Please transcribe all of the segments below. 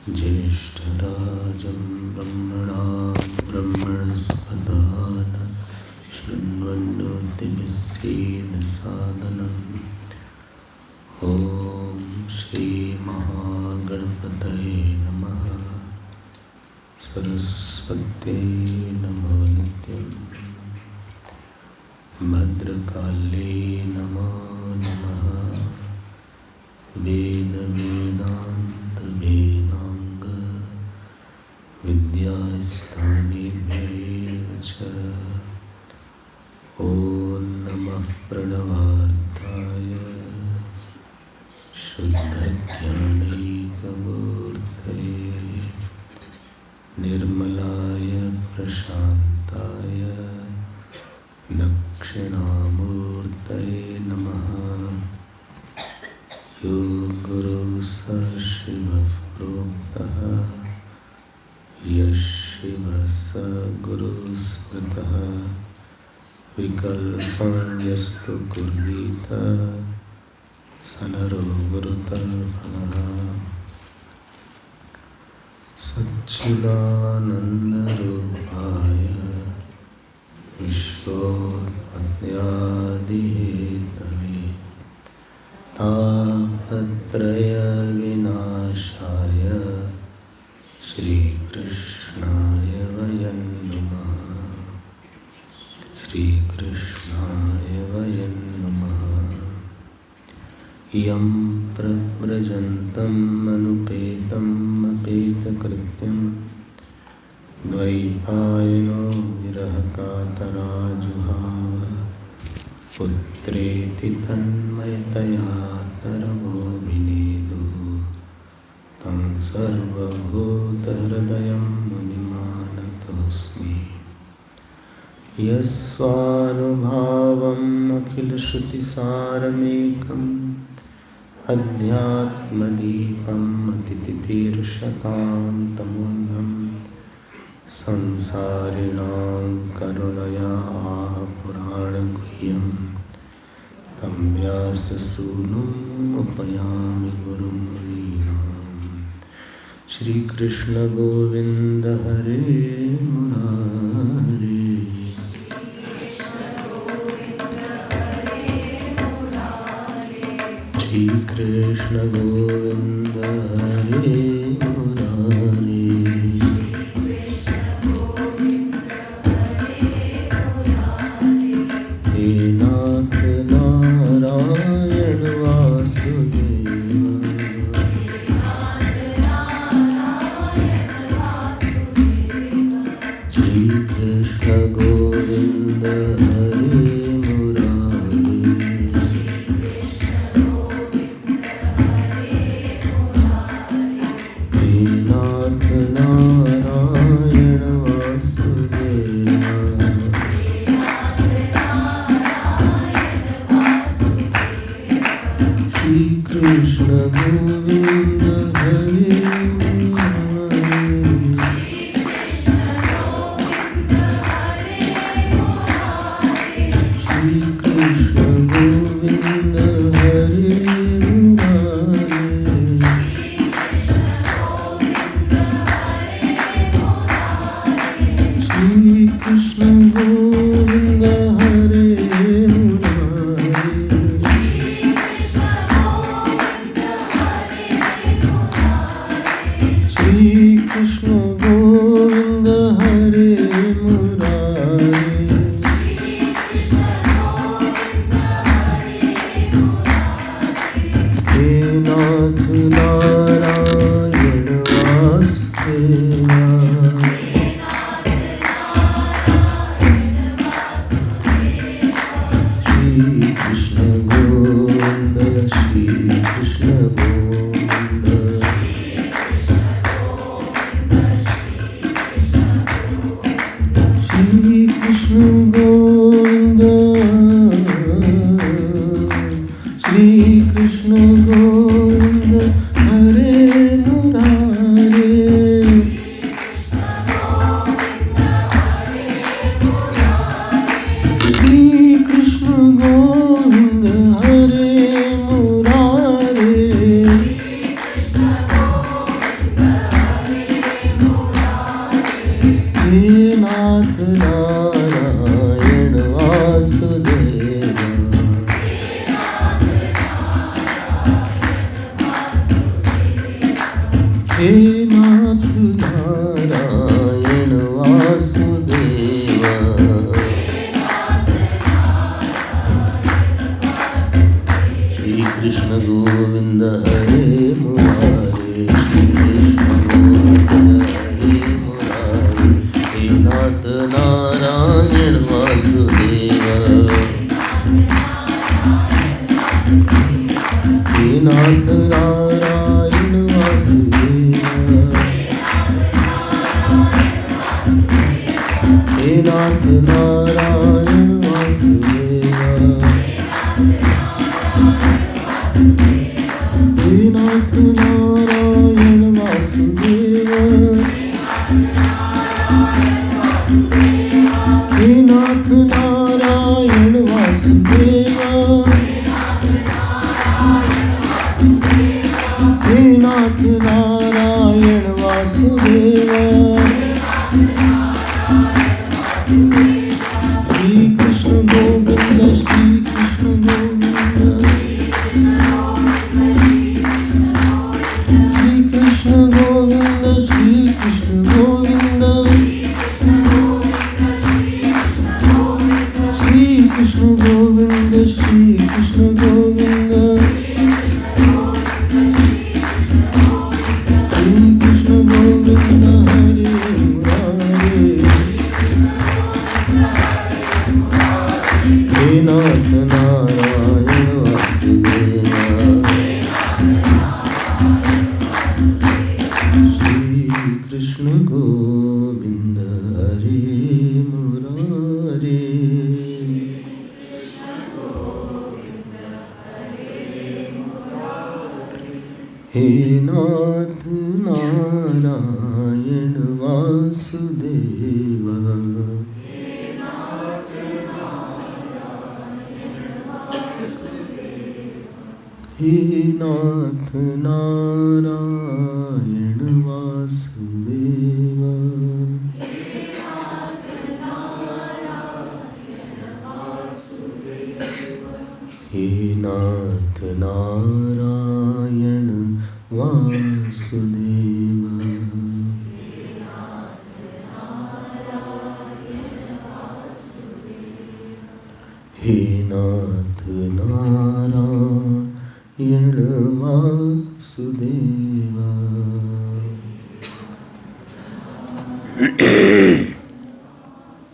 ज्येष्ठराजं ब्रह्मणां ब्रह्मणस्पदान शृण्वन्नोतिभिस्सीदसादनम्। ॐ श्रीमहागणपतये नमः। सरस्वत्यै नमो नित्यं। भद्रकाले नमो नमः। वेद वेदांत वेदांग विद्यास्थानेभ्यैव च। ॐ नमः प्रणवार्थाय शुद्धज्ञानैकमूर्तये निर्मलाय प्रशान्ताय दक्षिणामूर्तये नमः। यो गुरुः स शिवः प्रोक्तः यः शिवः स गुरुः स्मृतः। विकल्पण्यस्तु कुर्वीत स नरो गुरुतर्पणः। सच्चिदानन्दरूपाय विश्वोत्पत्त्यादिहेतवे तापत्रयविनाशाय श्रीकृष्णाय वयं नमः। श्रीकृष्णाय वयं नमः। यं प्रव्रजन्तम् अनुपेतम् अपेतकृत्यं द्वैपायनो विरहकातराजुहाव। पुत्रेति तन्मयतया तरवोऽभिनेदुः तं सर्वभूतहृदयं मुनिमानतोऽस्मि। यस्वानुभावम् अखिलश्रुतिसारमेकम् अध्यात्मदीपम् अतितितीर्षतां तमोघम् संसारिणां करुणया पुराणगुह्यं तं व्याससूनुम् उपयामि गुरुं मुनीनाम्। श्रीकृष्ण गोविन्द हरे मुरारे। श्रीकृष्ण गोविन्द हरे मुरारे। हे नाथ नारायण वासुदेव। श्रीकृष्ण गोविन्द हरे मुरारे। हे नाथ नारायण वासुदेव। श्रीकृष्ण गोविन्द हरे मुरारे। श्रीकृष्ण गोविन्द हरे मुरारे। श्रीकृष्ण गोविन्द हरे मुरारे। श्रीकृष्ण गोविन्द हरे मुरारे। हे नाथ नारायण वासुदेवा। श्रीकृष्ण गोविन्द श्रीकृष्ण गोविन्द। हे नाथ नारायण वासुदेवा, श्री कृष्ण गोविंद हरे मुरारे, श्री कृष्ण गोविंद हरे मुरारे, हे नाथ नारायण वासुदेवा, हे नाथ नारायण वासुदेवा, हे नाथ नारायण वासुदेवा, हे नाथ नारायण वासुदेवा, हे नाथ नारायण वासुदेवा, हे नाथ नारायण वासुदेवा, श्री कृष्ण गोविंद, श्री कृष्ण गोविंद, श्री कृष्ण गोविंद, श्री कृष्ण गोविंद, श्री कृष्ण गोविंद, श्री कृष्ण गोविंद, श्री कृष्ण गोविंद हरे मुरारे, हे नाथ नारायण वासुदेवा, श्री कृष्ण गोविंद हरे मुरारे, हे नाथ नारायण वासुदेवा, हे नाथ नारायण वासुदेवा, हे नाथ नारायण वासुदेवा, हे नाथ नारायण वासुदेवा।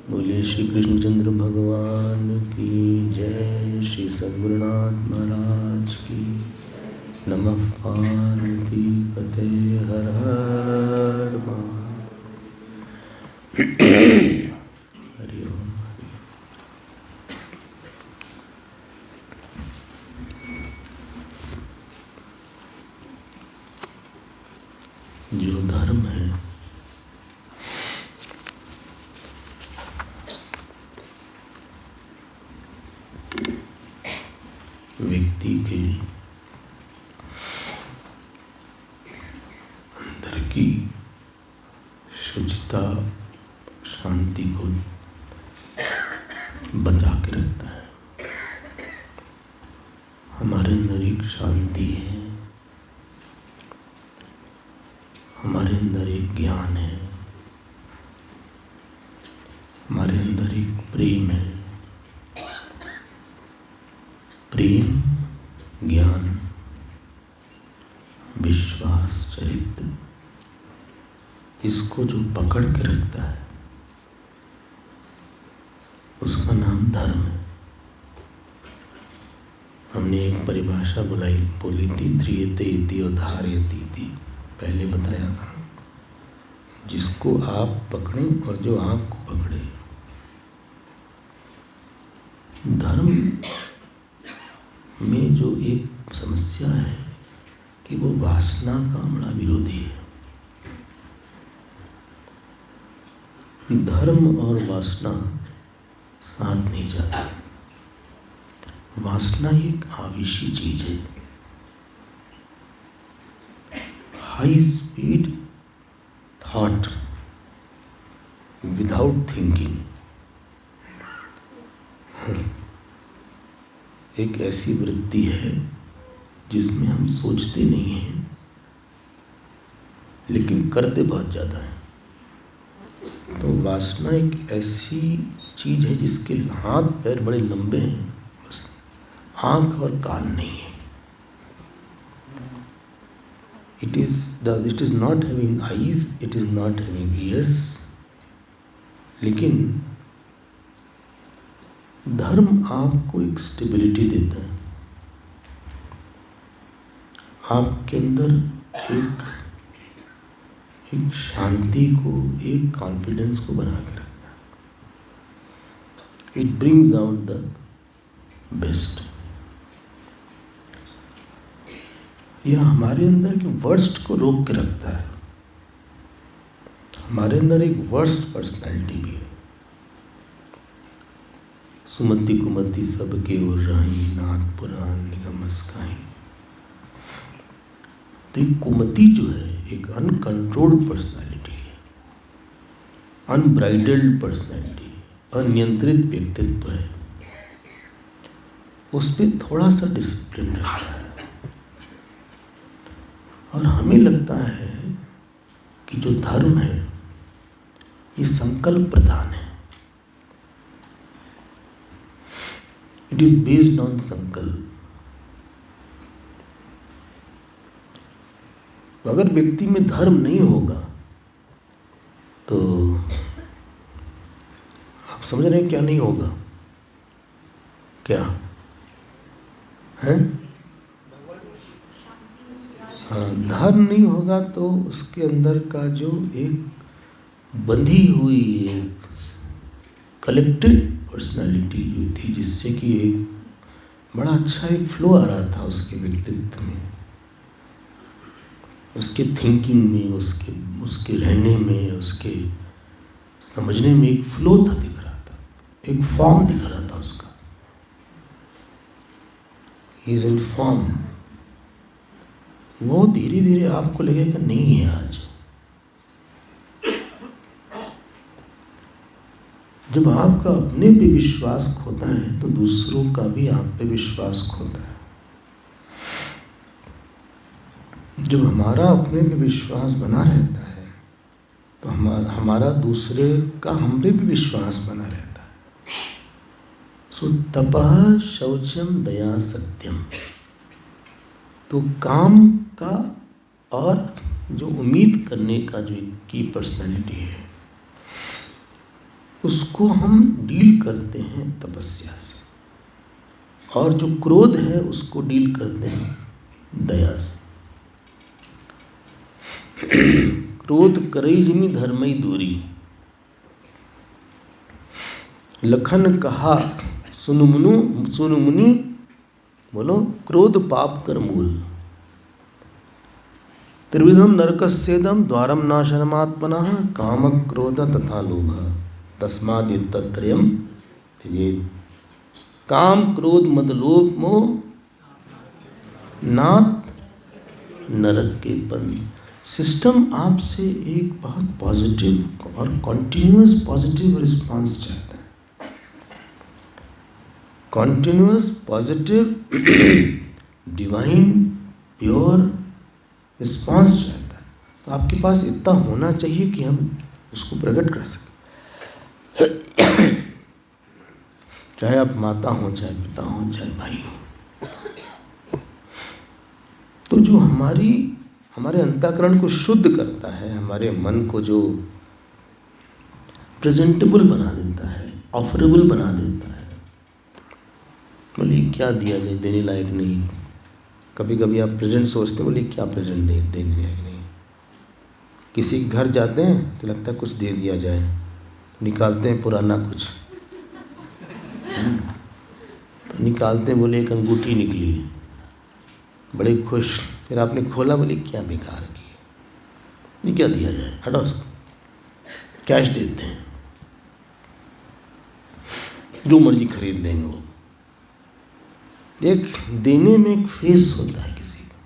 बोलिए श्री कृष्णचंद्र भगवान की जय, श्री सद्गुरुनाथ महाराज की। नमः पार्वती पते, हर हर महादेव। हरि ओम। जो धर्म है व्यक्ति के अंदर की शुचिता, शांति को बचा के रखता है। हमारे अंदर एक शांति है, हमारे अंदर एक ज्ञान है, हमारे अंदर एक प्रेम है। प्रेम, ज्ञान, विश्वास, चरित्र, इसको जो पकड़ के रखता है उसका नाम धर्म है। हमने एक परिभाषा बोली थी, ध्रियते इति और धारयति इति। पहले बताया था, जिसको आप पकड़ें और जो आपको पकड़े। धर्म में जो एक समस्या है कि वो वासना का बड़ा विरोधी है। धर्म और वासना साथ नहीं जाती। वासना एक आविशी चीज है, high speed thought without thinking. एक ऐसी वृत्ति है जिसमें हम सोचते नहीं हैं, लेकिन करते बहुत ज़्यादा हैं। तो वासना एक ऐसी चीज़ है जिसके हाथ पैर बड़े लंबे हैं, बस आँख और कान नहीं है। It is not having eyes, it is not having ears, लेकिन धर्म आपको एक स्टेबिलिटी देता है, आपके अंदर एक शांति को, एक कॉन्फिडेंस को बना के रखता है। It brings out the best. यह हमारे अंदर के वर्स्ट को रोक के रखता है। हमारे अंदर एक वर्स्ट पर्सनैलिटी भी है। सुमति कुमति सबके ओर राही, नाथ पुराण निगम अस्काई। तो एक कुमति जो है एक अनकंट्रोल्ड पर्सनैलिटी है, अनब्राइडल्ड पर्सनैलिटी, अनियंत्रित व्यक्तित्व है। उस पर थोड़ा सा डिसिप्लिन रहता है और हमें लगता है कि जो धर्म है ये संकल्प प्रधान है। इट इज बेस्ड ऑन संकल्प। अगर व्यक्ति में धर्म नहीं होगा तो आप समझ रहे हैं क्या नहीं होगा? क्या है? हाँ, धर्म नहीं होगा तो उसके अंदर का जो एक बंधी हुई एक कलेक्टिव पर्सनालिटी जो थी, जिससे कि एक बड़ा अच्छा एक फ्लो आ रहा था उसके व्यक्तित्व में, उसके थिंकिंग में, उसके रहने में, उसके समझने में एक फ्लो था, दिख रहा था, एक फॉर्म दिख रहा था उसका। He is in form. वो धीरे धीरे आपको लगेगा नहीं है आज। जब आपका अपने पे विश्वास खोता है तो दूसरों का भी आप पे विश्वास खोता है। जब हमारा अपने पे विश्वास बना रहता है तो हमारा दूसरे का हम पे भी विश्वास बना रहता है। सो तपः शौचम दया सत्यम। तो काम का और जो उम्मीद करने का जो की पर्सनैलिटी है उसको हम डील करते हैं तपस्या से, और जो क्रोध है उसको डील करते हैं दया से। क्रोध करई जिमि धर्मई दूरी। लखन कहा सुनु मुनि बोलो क्रोध पाप कर मूल। त्रिविधम नरकस्येदम द्वारम नाशनमात्मनः काम क्रोध तथा लोभ तस्मादितत्रयम् त्यजेत्। काम क्रोध मद लोभ मोह नाथ नरक के बंद। सिस्टम आपसे एक बहुत पॉजिटिव और कॉन्टिन्यूअस पॉजिटिव रिस्पांस चाहता है, continuous positive divine pure response चाहता है। तो आपके पास इतना होना चाहिए कि हम उसको प्रकट कर सकें। चाहे आप माता हो, चाहे पिता हो, चाहे भाई हो। तो जो हमारे अंतःकरण को शुद्ध करता है, हमारे मन को जो प्रेजेंटेबल बना देता है, ऑफरेबल बना देता है। बोले क्या दिया जाए, देने लायक नहीं। कभी कभी आप प्रेजेंट सोचते, बोले क्या प्रेजेंट देने लायक नहीं। किसी के घर जाते हैं तो लगता है कुछ दे दिया जाए, निकालते हैं पुराना कुछ, तो निकालते हैं, बोले एक अंगूठी निकली, बड़े खुश। फिर आपने खोला, बोले क्या बेकार की, ये क्या दिया जाए, हटाओ उसको। कैश देते हैं, जो मर्जी खरीद लेंगे वो। एक देने में एक फेस होता है किसी का।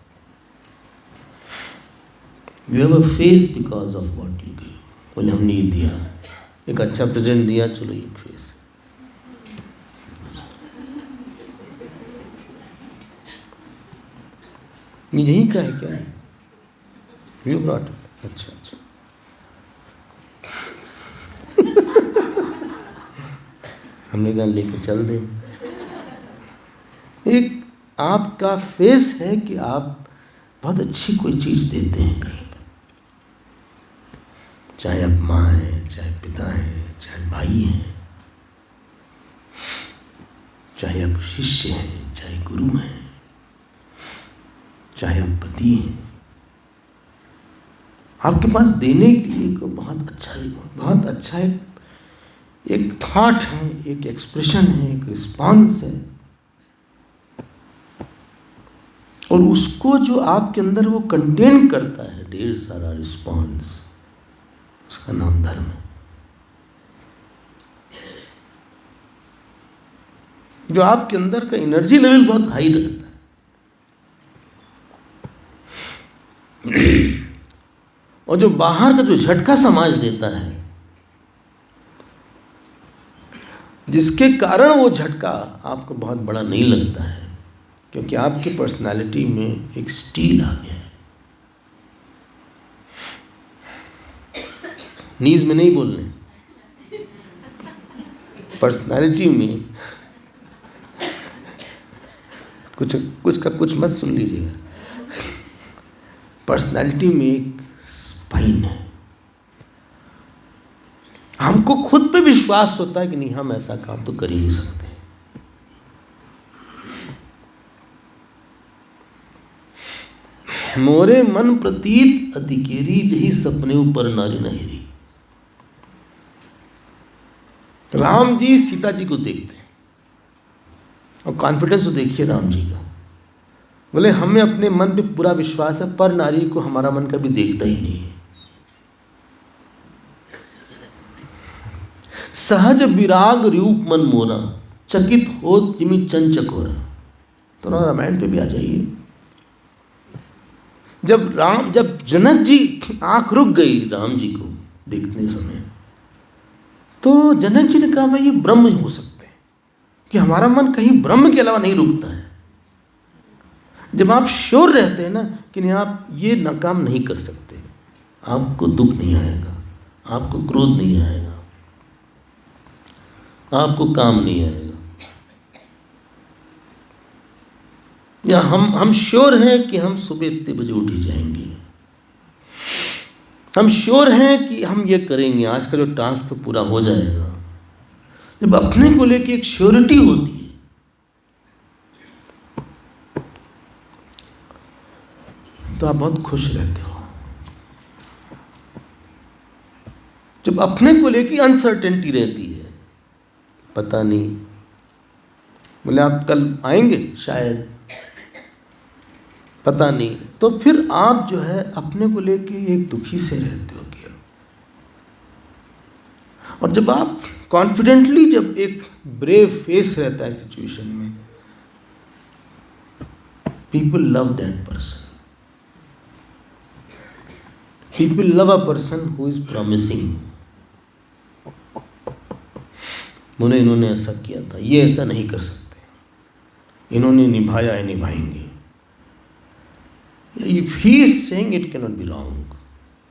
You have a face because of what you give. बोले हमने ये दिया, एक अच्छा प्रेजेंट दिया, चलो एक फेस। यही का है क्या? यू ब्रॉट, अच्छा अच्छा। हमने कहा लेके चल दे। एक आपका फेस है कि आप बहुत अच्छी कोई चीज़ देते हैं कहीं पर, चाहे आप माँ हैं, चाहे पिता हैं, चाहे भाई हैं, चाहे आप शिष्य हैं, चाहे गुरु हैं, चाहे आप पति हैं, आपके पास देने के लिए को बहुत अच्छा एक थॉट है, एक एक्सप्रेशन है, एक रिस्पॉन्स है, और उसको जो आपके अंदर वो कंटेन करता है ढेर सारा रिस्पॉन्स, उसका नाम धर्म है। जो आपके अंदर का एनर्जी लेवल बहुत हाई रहता है और जो बाहर का जो झटका समाज देता है, जिसके कारण वो झटका आपको बहुत बड़ा नहीं लगता है, क्योंकि आपकी पर्सनालिटी में एक स्टील आ गया है। नीज में नहीं बोलने, पर्सनालिटी में कुछ का कुछ मत सुन लीजिएगा। पर्सनालिटी में एक स्पाइन है। हमको खुद पे विश्वास होता है कि नहीं, हम ऐसा काम तो कर ही नहीं सकते। मोरे मन प्रतीत अधिकेरी, जही सपने ऊपर नारी नहेरी। राम जी सीता जी को देखते हैं और कॉन्फिडेंस तो देखिए राम जी का, बोले हमें अपने मन पे पूरा विश्वास है, पर नारी को हमारा मन कभी देखता ही नहीं है। सहज विराग रूप मन मोरा, चकित हो जिमी चंचकोरा। तो रामायण पे भी आ जाइए। जब जनक जी आंख रुक गई राम जी को देखने समय, तो जनक जी ने कहा भाई ये ब्रह्म हो सकते हैं, कि हमारा मन कहीं ब्रह्म के अलावा नहीं रुकता है। जब आप श्योर रहते हैं ना कि नहीं आप ये नाकाम नहीं कर सकते, आपको दुख नहीं आएगा, आपको क्रोध नहीं आएगा, आपको काम नहीं आएगा, या हम श्योर हैं कि हम सुबह इतने बजे उठ ही जाएंगे, हम श्योर हैं कि हम ये करेंगे, आज का जो टास्क पूरा हो जाएगा। जब अपने को लेके एक श्योरिटी होती है, तो आप बहुत खुश रहते हो। जब अपने को लेके अनसर्टेनिटी रहती है, पता नहीं, बोले आप कल आएंगे शायद, पता नहीं, तो फिर आप जो है अपने को लेके एक दुखी से रहते हो क्या। और जब आप कॉन्फिडेंटली, जब एक ब्रेव फेस रहता है सिचुएशन में, people love that person, people love a person who is promising. मुने इन्होंने ऐसा किया था, ये ऐसा नहीं कर सकते, इन्होंने निभाया है, निभाएंगे। If he is saying it can not be wrong.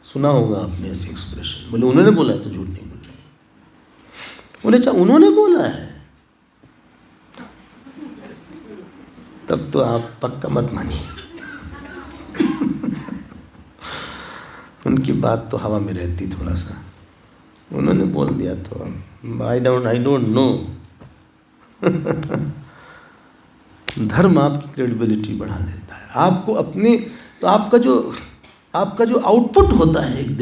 सुना होगा आपने ऐसे एक्सप्रेशन, बोले उन्होंने बोला है तो झूठ नहीं बोल रहे। बोले अच्छा उन्होंने बोला है, तब तो आप पक्का मत मानिए। उनकी बात तो हवा में रहती थोड़ा सा, उन्होंने बोल दिया तो आई डोंट नो। धर्म आपकी क्रेडिबिलिटी बढ़ा देता है आपको अपने, तो आपका जो आउटपुट होता है एक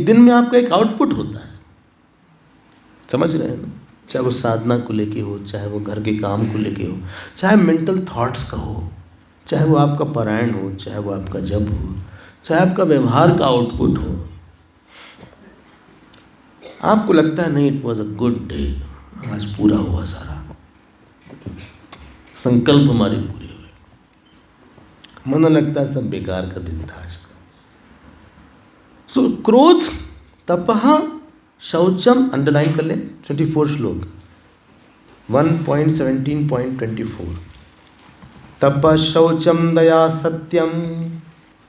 दिन में आपका एक आउटपुट होता है, समझ रहे हैं ना। चाहे वो साधना को लेके हो, चाहे वो घर के काम को लेके हो, चाहे मेंटल थॉट्स का हो, चाहे वो आपका पारायण हो, चाहे वो आपका जप हो, चाहे आपका व्यवहार का आउटपुट हो। आपको लगता है नहीं, it was a good day, आज पूरा हुआ, सारा संकल्प हमारे पूरे हुए। मन लगता है सब बेकार का दिन था आज का। सो क्रोध, तपः, शौचम, अंडरलाइन कर लें 24 श्लोक 1.17.24। तपः शौचं दया सत्यम्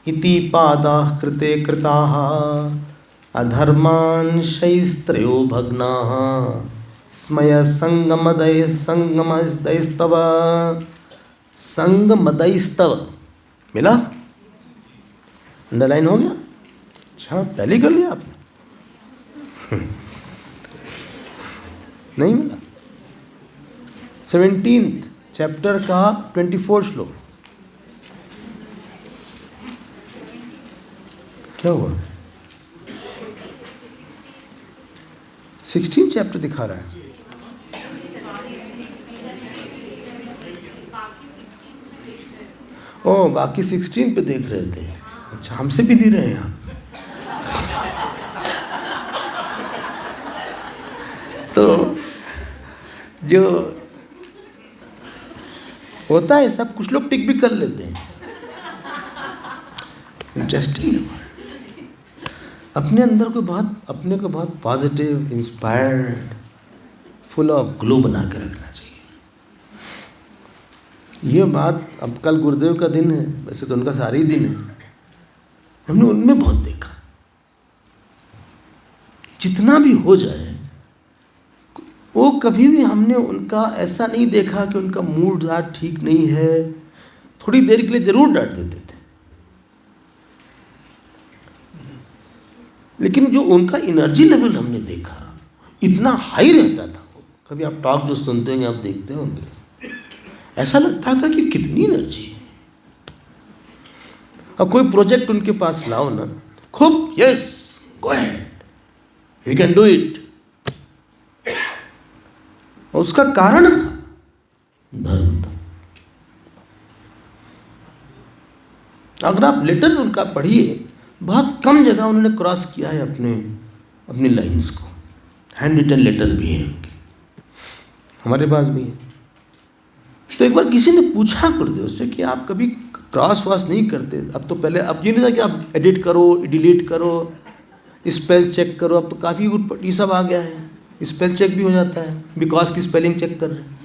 इति पादाः कृते कृताः अधर्मान् शैस्त्रयो भग्नाः स्मय संगमदैस्तव संगमदैस्तव। मिला? अंडरलाइन हो गया? अच्छा, पहले कर लिया आपने? नहीं मिला? 17th चैप्टर का 24 श्लोक क्या हुआ? 16 चैप्टर दिखा रहा है। ओ, बाकी 16 पे देख रहे थे। अच्छा, हमसे भी दे रहे हैं आप। तो जो होता है सब, कुछ लोग टिक भी कर लेते हैं। इंटरेस्टिंग है। अपने अंदर को अपने को बहुत positive, inspired, full of glow बना के रखना चाहिए। ये बात अब कल गुरुदेव का दिन है, वैसे तो उनका सारा ही दिन है, हमने उनमें बहुत देखा। जितना भी हो जाए, वो कभी भी हमने उनका ऐसा नहीं देखा कि उनका मूड आज ठीक नहीं है, थोड़ी देर के लिए जरूर डांट देते थे, लेकिन जो उनका एनर्जी लेवल हमने देखा इतना हाई रहता था। कभी आप टॉक जो सुनते होंगे, आप देखते होंगे, ऐसा लगता था कि कितनी एनर्जी है। अब कोई प्रोजेक्ट उनके पास लाओ ना, खूब yes go ahead, you can do it. और उसका कारण था धर्म था। अगर आप लेटर उनका पढ़िए, बहुत कम जगह उन्होंने क्रॉस किया है अपनी लाइंस को। हैंड रिटन लेटर भी है उनके, हमारे पास भी है। तो एक बार किसी ने पूछा गुरुदेव से कि आप कभी क्रॉस वॉस नहीं करते? अब तो पहले, अब ये नहीं था कि आप एडिट करो, डिलीट करो, स्पेल चेक करो, अब तो काफ़ी ये सब आ गया है, स्पेल चेक भी हो जाता है, बिकॉज की स्पेलिंग चेक कर रहे हैं।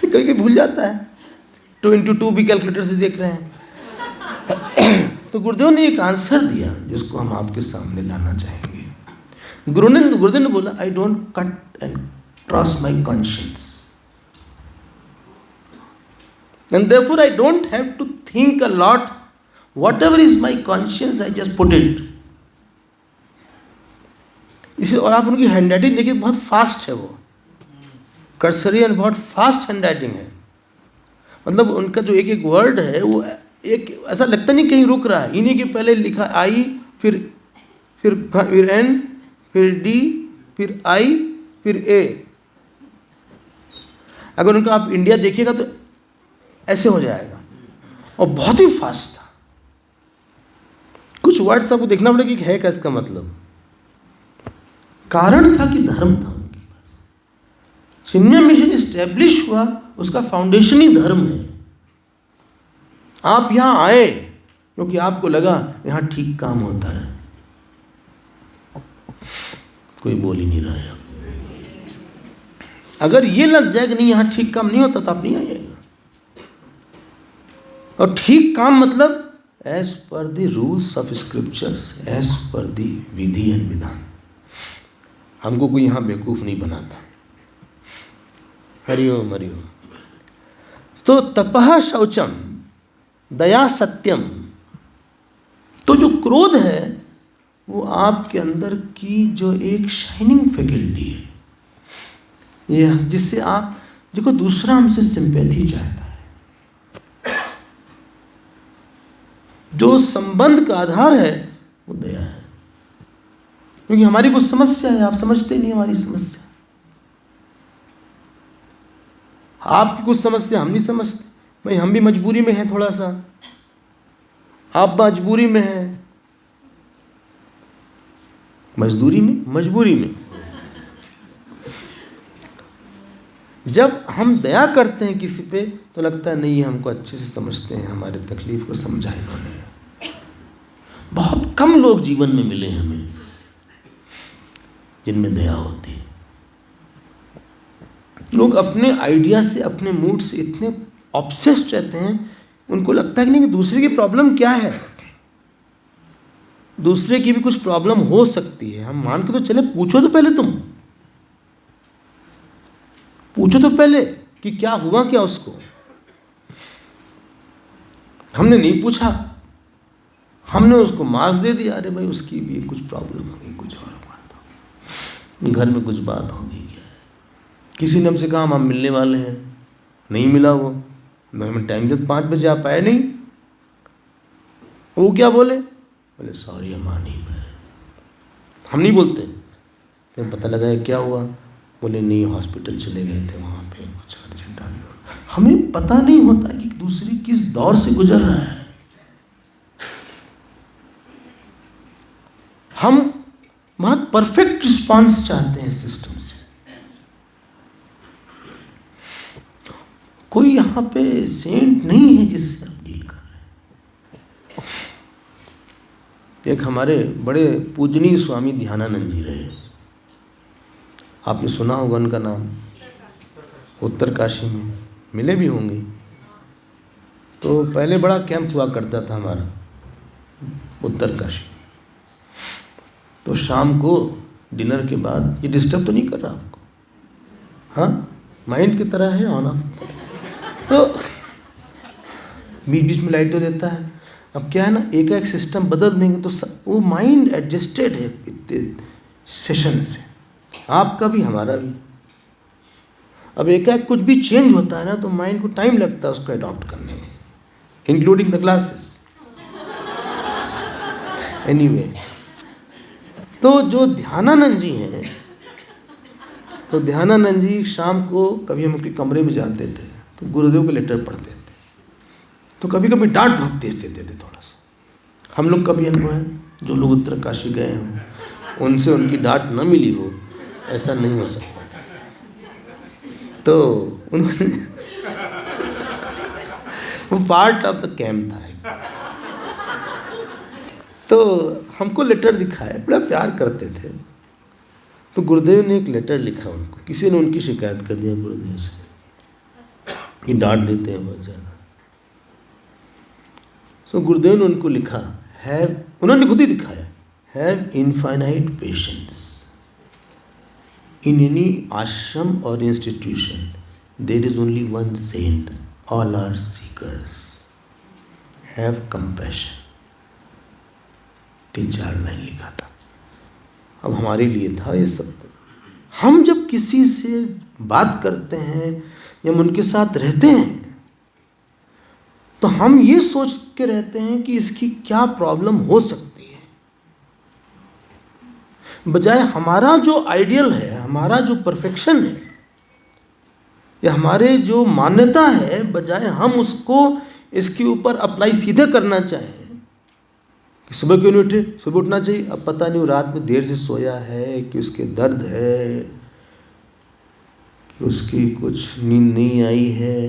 कभी भूल जाता है, 2 into 2 भी कैलकुलेटर से देख रहे हैं। तो गुरुदेव ने एक आंसर दिया जिसको हम आपके सामने लाना चाहेंगे। गुरुदेव ने बोला, I don't cut and cross my conscience and therefore I don't have to think a lot, whatever is my conscience I just put it. इसे, और आप उनकी हैंड राइटिंग देखिए, बहुत फास्ट है, वो कर्सरी एंड बहुत फास्ट हैंड राइटिंग है। मतलब उनका जो एक एक वर्ड है, वो एक ऐसा लगता नहीं कहीं रुक रहा है। इन्हीं के पहले लिखा आई, फिर एन, फिर डी, फिर आई, फिर ए। अगर उनका आप इंडिया देखिएगा तो ऐसे हो जाएगा, और बहुत ही फास्ट था। कुछ वर्ड्स आपको देखना पड़ेगा कि है क्या इसका मतलब। कारण था कि धर्म था उनके पास। चिन्मय मिशन इस्टेब्लिश हुआ, उसका फाउंडेशन ही धर्म है। आप यहाँ आए क्योंकि आपको लगा यहाँ ठीक काम होता है। कोई बोल ही नहीं रहा है। अगर ये लग जाए कि नहीं यहाँ ठीक काम नहीं होता, तो आप नहीं आइएगा। और ठीक काम मतलब as per the rules of scriptures, as per the vidhi and vidhan. हमको कोई यहाँ बेवकूफ नहीं बनाता। हरिओम हरिओम। तो तपः शौचम दया सत्यम। तो जो क्रोध है वो आपके अंदर की जो एक शाइनिंग फैकल्टी है, ये जिससे आप देखो दूसरा हमसे सिंपैथी चाहता है। जो संबंध का आधार है वो दया है। क्योंकि हमारी कुछ समस्या है, आप समझते नहीं हमारी समस्या। आपकी कुछ समस्या हम नहीं समझते। भाई हम भी मजबूरी में हैं थोड़ा सा, आप मजबूरी में हैं, मजबूरी में। जब हम दया करते हैं किसी पे तो लगता है नहीं, हमको अच्छे से समझते हैं, हमारे तकलीफ को समझा इन्होंने। बहुत कम लोग जीवन में मिले हमें जिनमें दया होती है। लोग अपने आइडिया से, अपने मूड से इतने ऑब्सेस्ड रहते हैं, उनको लगता है कि नहीं कि दूसरे की प्रॉब्लम क्या है, दूसरे की भी कुछ प्रॉब्लम हो सकती है। हम मान के तो चले, पूछो तो पहले, तुम पूछो तो पहले कि क्या हुआ क्या उसको। हमने नहीं पूछा, हमने उसको मार्क्स दे दिया, अरे भाई उसकी भी कुछ प्रॉब्लम होगी, कुछ और बात, घर में कुछ बात होगी क्या। किसी ने हमसे कहा हम मिलने वाले हैं, नहीं मिला वो, मैं टाइम जब 5 बजे आप आए नहीं, वो क्या बोले सॉरी हम आ नहीं पाए। हम नहीं बोलते, फिर पता लगा क्या हुआ, बोले नहीं हॉस्पिटल चले गए थे, वहाँ पे कुछ अर्जेंट आ गया। हमें पता नहीं होता कि दूसरी किस दौर से गुजर रहा है। हम बहुत परफेक्ट रिस्पांस चाहते हैं सिस्टम से। कोई यहाँ पे सेंट नहीं है जिससे आप डील कर रहे हैं। एक हमारे बड़े पूजनीय स्वामी ध्यानानंद जी रहे, आपने सुना होगा उनका नाम, उत्तरकाशी में मिले भी होंगे। तो पहले बड़ा कैंप हुआ करता था हमारा उत्तरकाशी, तो शाम को डिनर के बाद, ये डिस्टर्ब तो नहीं कर रहा आपको? हाँ, माइंड की तरह है ऑन ऑफ, तो बीच बीच में लाइट तो देता है। अब क्या है ना, एक सिस्टम बदल देंगे तो वो माइंड एडजस्टेड है इतने सेशन से, आपका भी हमारा भी। अब एक कुछ भी चेंज होता है ना तो माइंड को टाइम लगता है उसको अडॉप्ट करने में, इंक्लूडिंग द ग्लासेस। एनीवे, तो जो ध्यानानंद जी हैं, तो ध्यानानंद जी शाम को कभी हम उनके कमरे में जाते थे तो गुरुदेव के लेटर पढ़ते थे, तो कभी कभी डांट बहुत तेज देते थे थोड़ा सा। हम लोग कभी अनुभव है, जो लोग उत्तरकाशी गए हों उनसे उनकी डांट न मिली हो, ऐसा नहीं हो सकता था। तो उन्होंने वो पार्ट ऑफ द कैंप था। तो हमको लेटर दिखाया, बड़ा प्यार करते थे। तो गुरुदेव ने एक लेटर लिखा उनको, किसी ने उनकी शिकायत कर दिया गुरुदेव से, ये डांट देते हैं बहुत ज़्यादा। सो गुरुदेव ने उनको लिखा है, उन्होंने खुद ही दिखाया, have infinite patience in any ashram और institution there is only one saint, all are seekers, have compassion. 3-4 line लिखा था। अब हमारे लिए था ये सब। हम जब किसी से बात करते हैं या हम उनके साथ रहते हैं तो हम ये सोच के रहते हैं कि इसकी क्या प्रॉब्लम हो सकती है, बजाय हमारा जो आइडियल है, हमारा जो परफेक्शन है या हमारे जो मान्यता है, बजाय हम उसको इसके ऊपर अप्लाई सीधे करना चाहें कि सुबह क्यों नहीं उठे, सुबह उठना चाहिए। अब पता नहीं वो रात में देर से सोया है कि उसके दर्द है कि उसकी कुछ नींद नहीं आई है,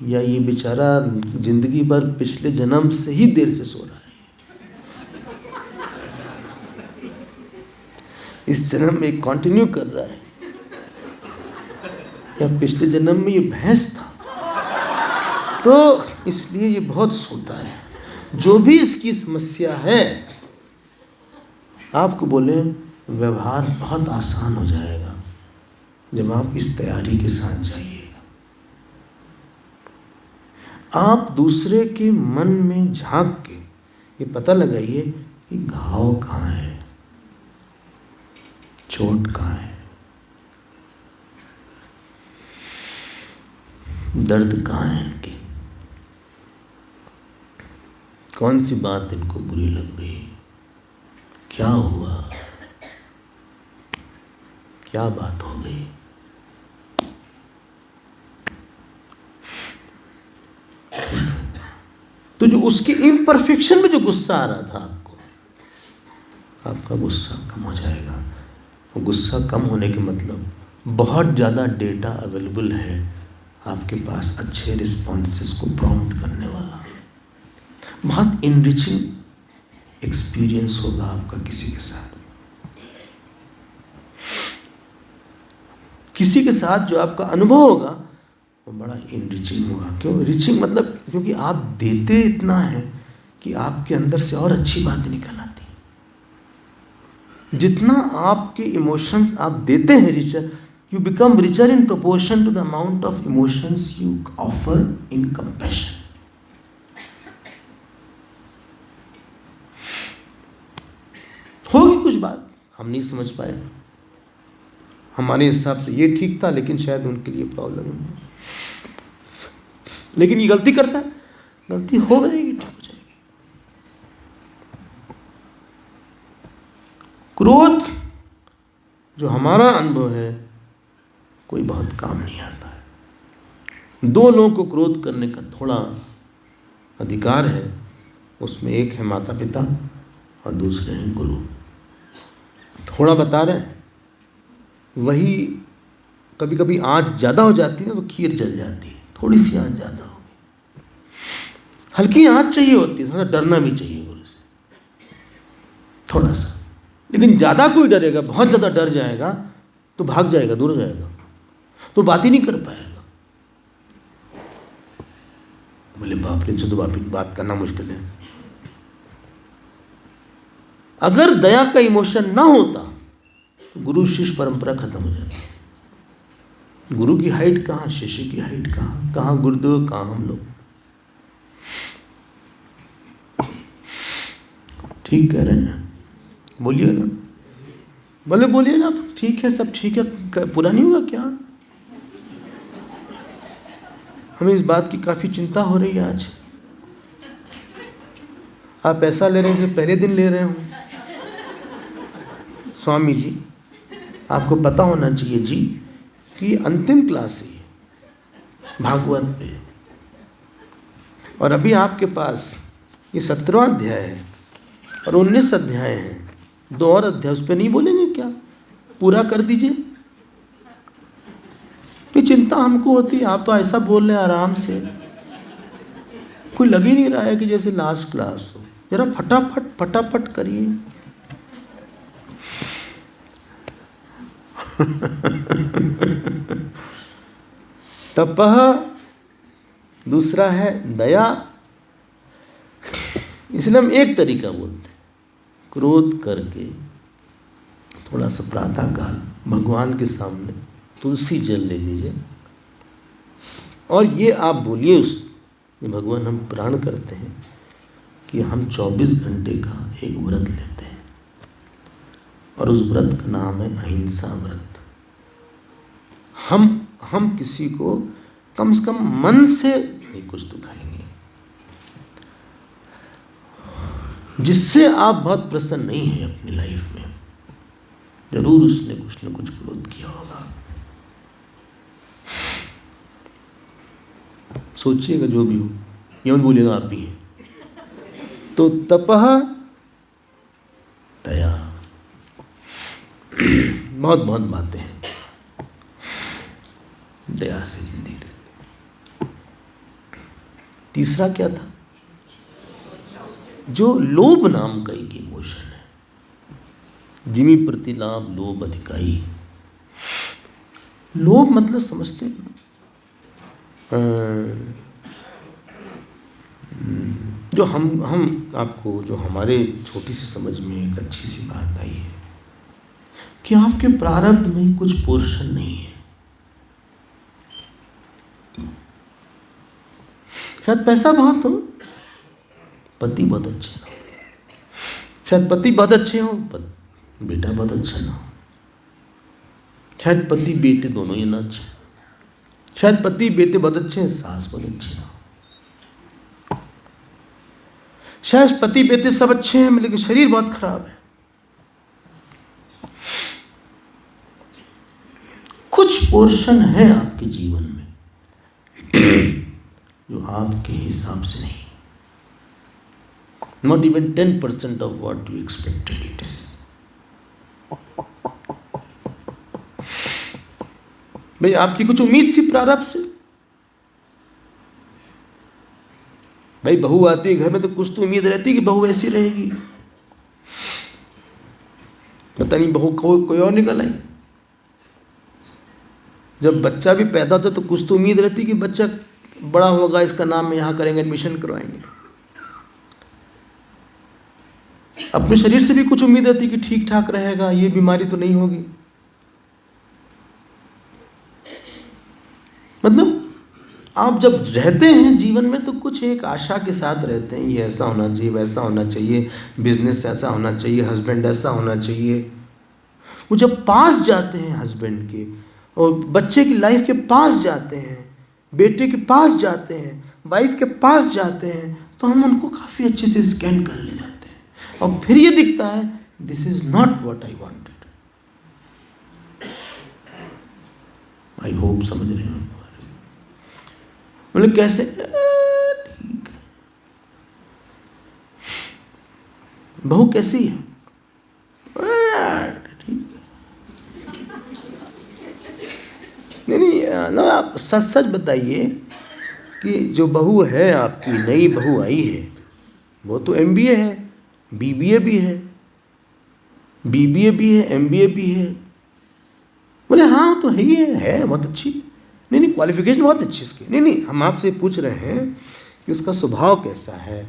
या ये बेचारा जिंदगी भर पिछले जन्म से ही देर से सो रहा है, इस जन्म में कंटिन्यू कर रहा है, या पिछले जन्म में ये भैंस था तो इसलिए ये बहुत सोता है। जो भी इसकी समस्या है, आपको बोले व्यवहार बहुत आसान हो जाएगा जब आप इस तैयारी के साथ जाइएगा। आप दूसरे के मन में झांक के ये पता लगाइए कि घाव कहाँ है, चोट कहाँ है, दर्द कहाँ है इनकी, कौन सी बात इनको बुरी लग गई, क्या हुआ, क्या बात हो गई। तो जो उसके इम्परफेक्शन में जो गुस्सा आ रहा था आपको, आपका गुस्सा कम हो जाएगा। और गुस्सा कम होने के मतलब बहुत ज़्यादा डेटा अवेलेबल है आपके पास, अच्छे रिस्पॉन्सेस को प्रॉम्प्ट करने वाला, बहुत इनरिचिंग एक्सपीरियंस होगा आपका किसी के साथ। किसी के साथ जो आपका अनुभव होगा वो बड़ा इनरिचिंग होगा। क्यों रिचिंग? मतलब क्योंकि आप देते इतना है कि आपके अंदर से और अच्छी बातें निकल आती हैं। जितना आपके इमोशंस आप देते हैं richer, you become richer in proportion to the amount of emotions you offer in compassion. होगी कुछ बात हम नहीं समझ पाए, हमारे हिसाब से ये ठीक था लेकिन शायद उनके लिए प्रॉब्लम है, लेकिन ये गलती करता है, गलती हो जाएगी, ठीक हो जाएगी। क्रोध जो हमारा अनुभव है कोई बहुत काम नहीं आता है। दो लोगों को क्रोध करने का थोड़ा अधिकार है, उसमें एक है माता पिता और दूसरे हैं गुरु। थोड़ा बता रहे हैं, वही कभी कभी आँच ज़्यादा हो जाती है ना तो खीर जल जाती है। थोड़ी सी आँच ज़्यादा हो गई, हल्की आँच चाहिए होती है, थोड़ा डरना भी चाहिए गुरु से, थोड़ा सा। लेकिन ज़्यादा कोई डरेगा, बहुत ज़्यादा डर जाएगा तो भाग जाएगा, दूर जाएगा, तो बात ही नहीं कर पाएगा। बोले बाप रे, इनसे तो बात करना मुश्किल है। अगर दया का इमोशन ना होता तो गुरु शिष्य परंपरा खत्म हो जाती। गुरु की हाइट कहाँ, शिष्य की हाइट कहाँ, कहाँ गुरुदेव, कहाँ हम लोग। ठीक कह रहे हैं, बोलिए ना, बोलिए ना, ठीक है, सब ठीक है, पूरा नहीं होगा क्या? हमें इस बात की काफ़ी चिंता हो रही है आज। आप पैसा ले रहे हैं से पहले दिन ले रहे हो। स्वामी जी, आपको पता होना चाहिए जी कि अंतिम क्लास है भागवत पे, और अभी आपके पास ये 17वां अध्याय है और 19 अध्याय हैं, 2 और अध्याय, उस पर नहीं बोलेंगे क्या? पूरा कर दीजिए। ये चिंता हमको होती है, आप तो ऐसा बोल रहे हैं आराम से, कोई लग ही नहीं रहा है कि जैसे लास्ट क्लास हो। जरा फटाफट फटाफट करिए। तपः, दूसरा है दया। इसलिए हम एक तरीका बोलते हैं, क्रोध करके थोड़ा सा प्रातःकाल भगवान के सामने तुलसी जल ले लीजिए और ये आप बोलिए ये भगवान, हम प्रण करते हैं कि हम 24 घंटे का एक व्रत लेते हैं और उस व्रत का नाम है अहिंसा व्रत। हम किसी को कम से कम मन से नहीं कुछ दुखाएंगे, जिससे आप बहुत प्रसन्न नहीं हैं अपनी लाइफ में, जरूर उसने कुछ न कुछ क्रोध किया होगा। सोचिएगा जो भी हो, ये मत बोलिएगा आप भी हैं। तो तपः दया, बहुत बहुत बातें हैं, दया से जिंदगी रहती। तीसरा क्या था? जो लोभ नाम का एक इमोशन है, जिमी प्रति लाभ लोभ अधिकाई। लोभ मतलब समझते हैं, जो हम आपको, जो हमारे छोटी सी समझ में एक अच्छी सी बात आई है कि आपके प्रारब्ध में कुछ पोर्शन नहीं है। शायद पैसा बहुत हो, पति बहुत अच्छे ना हो, शायद पति बहुत अच्छे हो, बेटा बहुत अच्छा ना हो, शायद पति बेटे दोनों ही ना अच्छे, शायद पति बेटे बहुत अच्छे हैं, सास बहुत अच्छी ना हो, शायद पति बेटे सब अच्छे हैं लेकिन शरीर बहुत खराब है। कुछ पोर्शन है आपके जीवन में जो आपके हिसाब से नहीं, not even 10% of what you expected it is. भाई आपकी कुछ उम्मीद सी प्रारब्ध से, भाई बहू आती है घर में तो कुछ तो उम्मीद रहती है कि बहू ऐसी रहेगी, पता नहीं बहू कोई और निकल आई। जब बच्चा भी पैदा होता तो कुछ तो उम्मीद रहती कि बच्चा बड़ा होगा, इसका नाम यहाँ करेंगे, एडमिशन करवाएंगे। अपने शरीर से भी कुछ उम्मीद रहती कि ठीक ठाक रहेगा, ये बीमारी तो नहीं होगी। मतलब आप जब रहते हैं जीवन में तो कुछ एक आशा के साथ रहते हैं, ये ऐसा होना चाहिए, वैसा होना चाहिए, बिजनेस ऐसा होना चाहिए, हस्बैंड ऐसा होना चाहिए। वो जब पास जाते हैं हस्बैंड के और बच्चे की लाइफ के पास जाते हैं, बेटे के पास जाते हैं, वाइफ के पास जाते हैं, तो हम उनको काफ़ी अच्छे से स्कैन कर ले जाते हैं और फिर ये दिखता है this is not what I wanted. I hope समझ रहे हो। बोले कैसे? ठीक। बहू कैसी है? ठीक। नहीं, ना आप सच सच बताइए कि जो बहू है आपकी, नई बहू आई है, वो तो MBA है, BBA भी है, BBA भी है, MBA भी है। बोले हाँ तो है ही है बहुत अच्छी। नहीं, क्वालिफिकेशन बहुत अच्छी इसकी। नहीं, हम आपसे पूछ रहे हैं कि उसका स्वभाव कैसा है,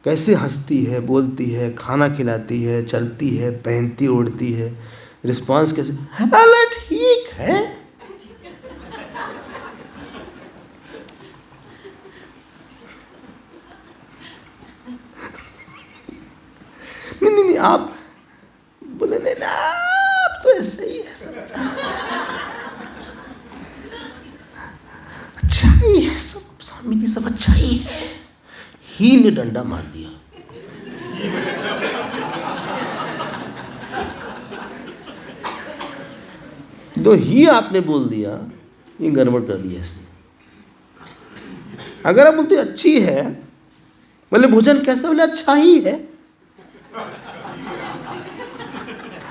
कैसे हंसती है, बोलती है, खाना खिलाती है, चलती है, पहनती ओढ़ती है, रिस्पांस कैसे? अरे ठीक है। नहीं, आप बोले नहीं ना, आप तो ऐसे ही है, सब अच्छा ही है, सब स्वामी जी सब अच्छा ही है। ही ने डंडा मार दिया। तो ही आपने बोल दिया, ये गड़बड़ कर दिया इसने। अगर आप बोलते अच्छी है, बोले भोजन कैसा, बोले अच्छा ही है।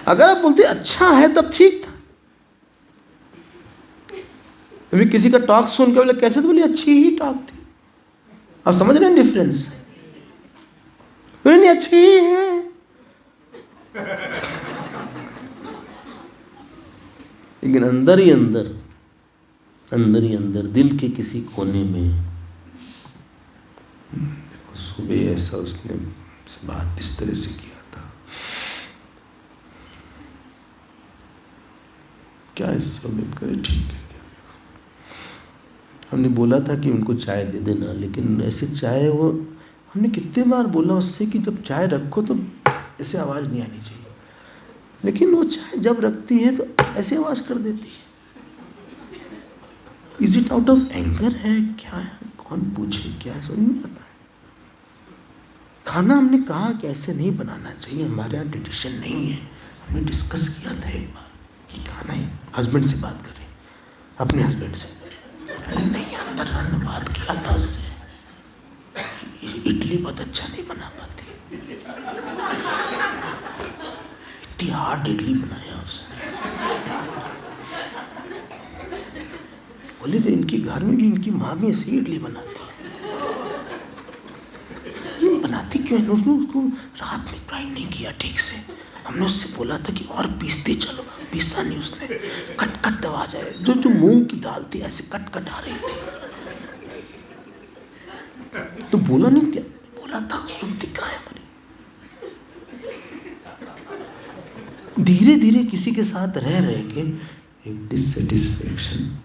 अगर आप बोलते अच्छा है तब ठीक था। अभी किसी का टॉक सुन के बोले कैसे, तो बोले अच्छी ही टॉक थी। आप समझ रहे हैं डिफरेंस? बोले नहीं अच्छी ही है। लेकिन अंदर ही अंदर दिल के किसी कोने में देखो, सुबह ऐसा उसने से बात इस तरह से किया था, क्या इससे उम्मीद करे ठीक है। हमने बोला था कि उनको चाय दे देना, लेकिन ऐसे चाय, वो हमने कितने बार बोला उससे कि जब चाय रखो तो ऐसे आवाज़ नहीं आनी चाहिए, लेकिन वो चाय जब रखती है तो ऐसे आवाज़ कर देती है। Is it out of anger है, क्या है, कौन पूछे, क्या है, समझ नहीं आता। खाना हमने कहा कि ऐसे नहीं बनाना चाहिए, हमारे यहाँ ट्रेडिशन नहीं है। हमने डिस्कस किया था एक बार कि खाना है, हस्बैंड से बात करें, अपने हस्बैंड से। नहीं, अंदर बात किया था उससे, इडली बहुत अच्छा नहीं बना पाती, इतनी हार्ड इडली बनाया उसने। बोले तो इनके घर में भी इनकी माँ भी ऐसी इडली बनाती है, बनाती क्यों है? उसको रात में ग्राइंड नहीं किया ठीक से। हमने उससे बोला था कि और पीसते चलो, पीसा नहीं उसने, कट कट दबा जाए। जो मूंग की दाल थी ऐसे कट कट आ रही थी, तो बोला नहीं, क्या बोला था, सुनती कहाँ है हमारी। धीरे धीरे किसी के साथ रह के एक डिससेटिस्फेक्शन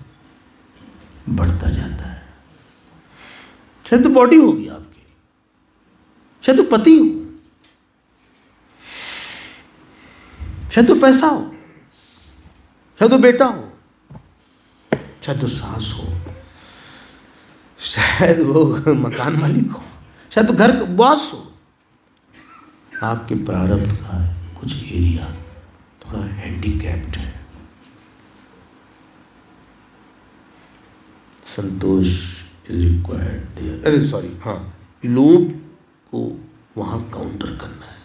बढ़ता जाता है। शायद तो बॉडी होगी आपकी, शायद तो पति हो, शायद तो पैसा हो, शायद तो बेटा हो, शायद तो सास हो, शायद वो मकान मालिक हो, शायद तो घर का बॉस हो। आपके प्रारब्ध का कुछ एरिया थोड़ा हैंडीकैप्ड है। संतोष इज रिक्वायर्ड देयर। अरे सॉरी, हाँ, लोभ को वहाँ काउंटर करना है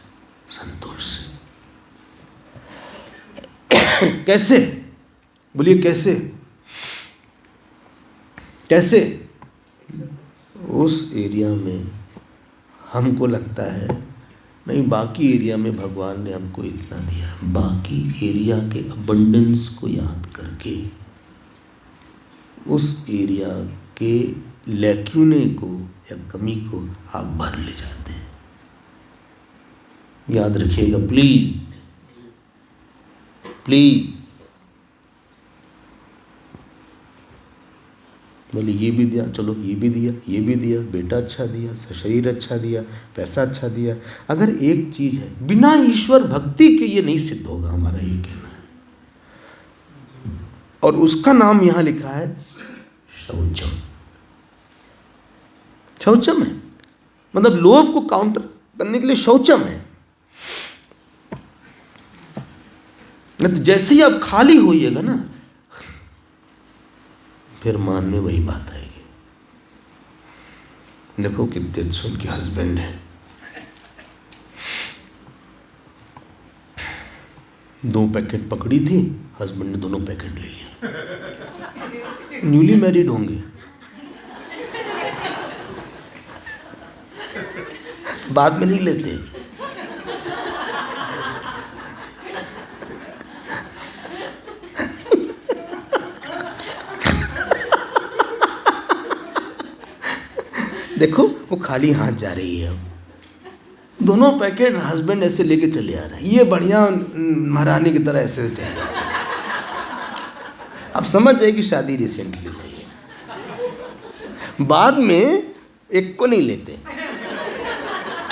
संतोष से। कैसे? बोलिए कैसे? कैसे? उस एरिया में हमको लगता है नहीं, बाकी एरिया में भगवान ने हमको इतना दिया, बाकी एरिया के अबंडेंस को याद करके उस एरिया के लैक्यूने को या कमी को आप भर ले जाते हैं। याद रखिएगा प्लीज प्लीज। बोले ये भी दिया, चलो ये भी दिया, ये भी दिया, बेटा अच्छा दिया, शरीर अच्छा दिया, पैसा अच्छा दिया। अगर एक चीज है, बिना ईश्वर भक्ति के ये नहीं सिद्ध होगा, हमारा ये कहना है। और उसका नाम यहां लिखा है शौचम। शौचम है मतलब लोभ को काउंटर करने के लिए शौचम है। तो जैसे ही आप खाली होइएगा ना, फिर मान में वही बात आएगी। देखो कितने अच्छे उनके हस्बैंड हैं, 2 पैकेट पकड़ी थी, हस्बैंड ने दोनों पैकेट ले लिया। न्यूली मैरिड होंगे, बाद में नहीं लेते। देखो वो खाली हाथ जा रही है, दोनों पैकेट हस्बैंड ऐसे लेके चले आ रहे हैं, ये बढ़िया महारानी की तरह ऐसे चल रहा है। अब समझ जाए कि शादी रिसेंटली हुई है। बाद में एक को नहीं लेते,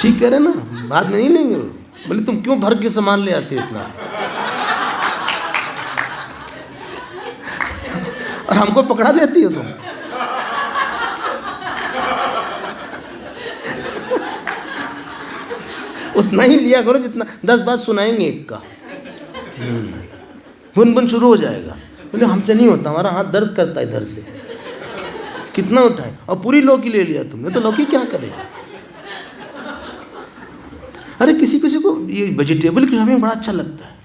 ठीक कह रहे ना, बाद में नहीं लेंगे। बोले तुम क्यों भर के सामान ले आते इतना, और हमको पकड़ा देती हो तुम। उतना ही लिया करो जितना 10 बात सुनाएंगे एक का, बुन बुन शुरू हो जाएगा। बोले हमसे नहीं होता, हमारा हाथ दर्द करता है इधर से, कितना उठाए, और पूरी लौकी ले लिया तुमने, तो लौकी क्या करेगा। अरे किसी किसी को ये वेजिटेबल की शॉपिंग बड़ा अच्छा लगता है,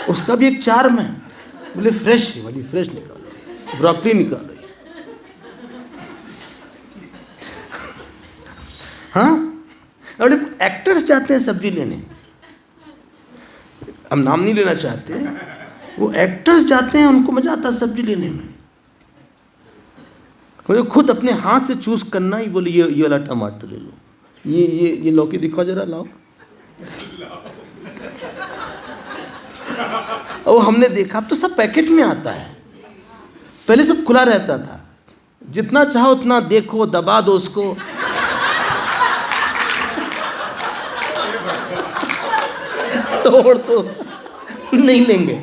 उसका भी एक चार्म है। बोले फ्रेश वाली फ्रेश निकालो, ब्रोकली निकालो। हाँ, और एक्टर्स जाते हैं सब्जी लेने, हम नाम नहीं लेना चाहते, वो एक्टर्स जाते हैं, उनको मजा आता है सब्जी लेने में। मुझे खुद अपने हाथ से चूज करना ही, बोले ये वाला टमाटर ले लो, ये लौकी दिखाओ जरा, लाओ। और हमने देखा अब तो सब पैकेट में आता है, पहले सब खुला रहता था, जितना चाहो उतना देखो, दबा दो उसको। तोड़ तो नहीं लेंगे।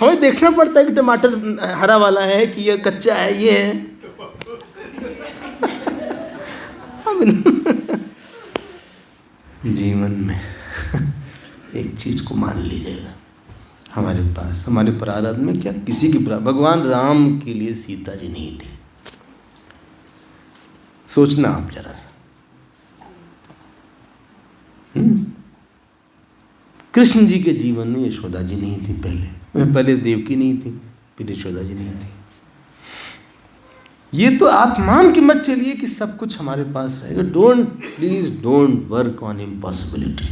हमें देखना पड़ता है कि टमाटर हरा वाला है कि ये कच्चा है, ये है। जीवन में एक चीज को मान लीजिएगा, हमारे पास, हमारे प्रारब्ध में क्या किसी की भगवान राम के लिए सीता जी नहीं थी। सोचना आप जरा सा। कृष्ण जी के जीवन में यशोदा जी नहीं थी, पहले देवकी नहीं थी, फिर यशोदा जी नहीं थी। ये तो आप मान के मत चलिए कि सब कुछ हमारे पास रहेगा। Please don't work on impossibility.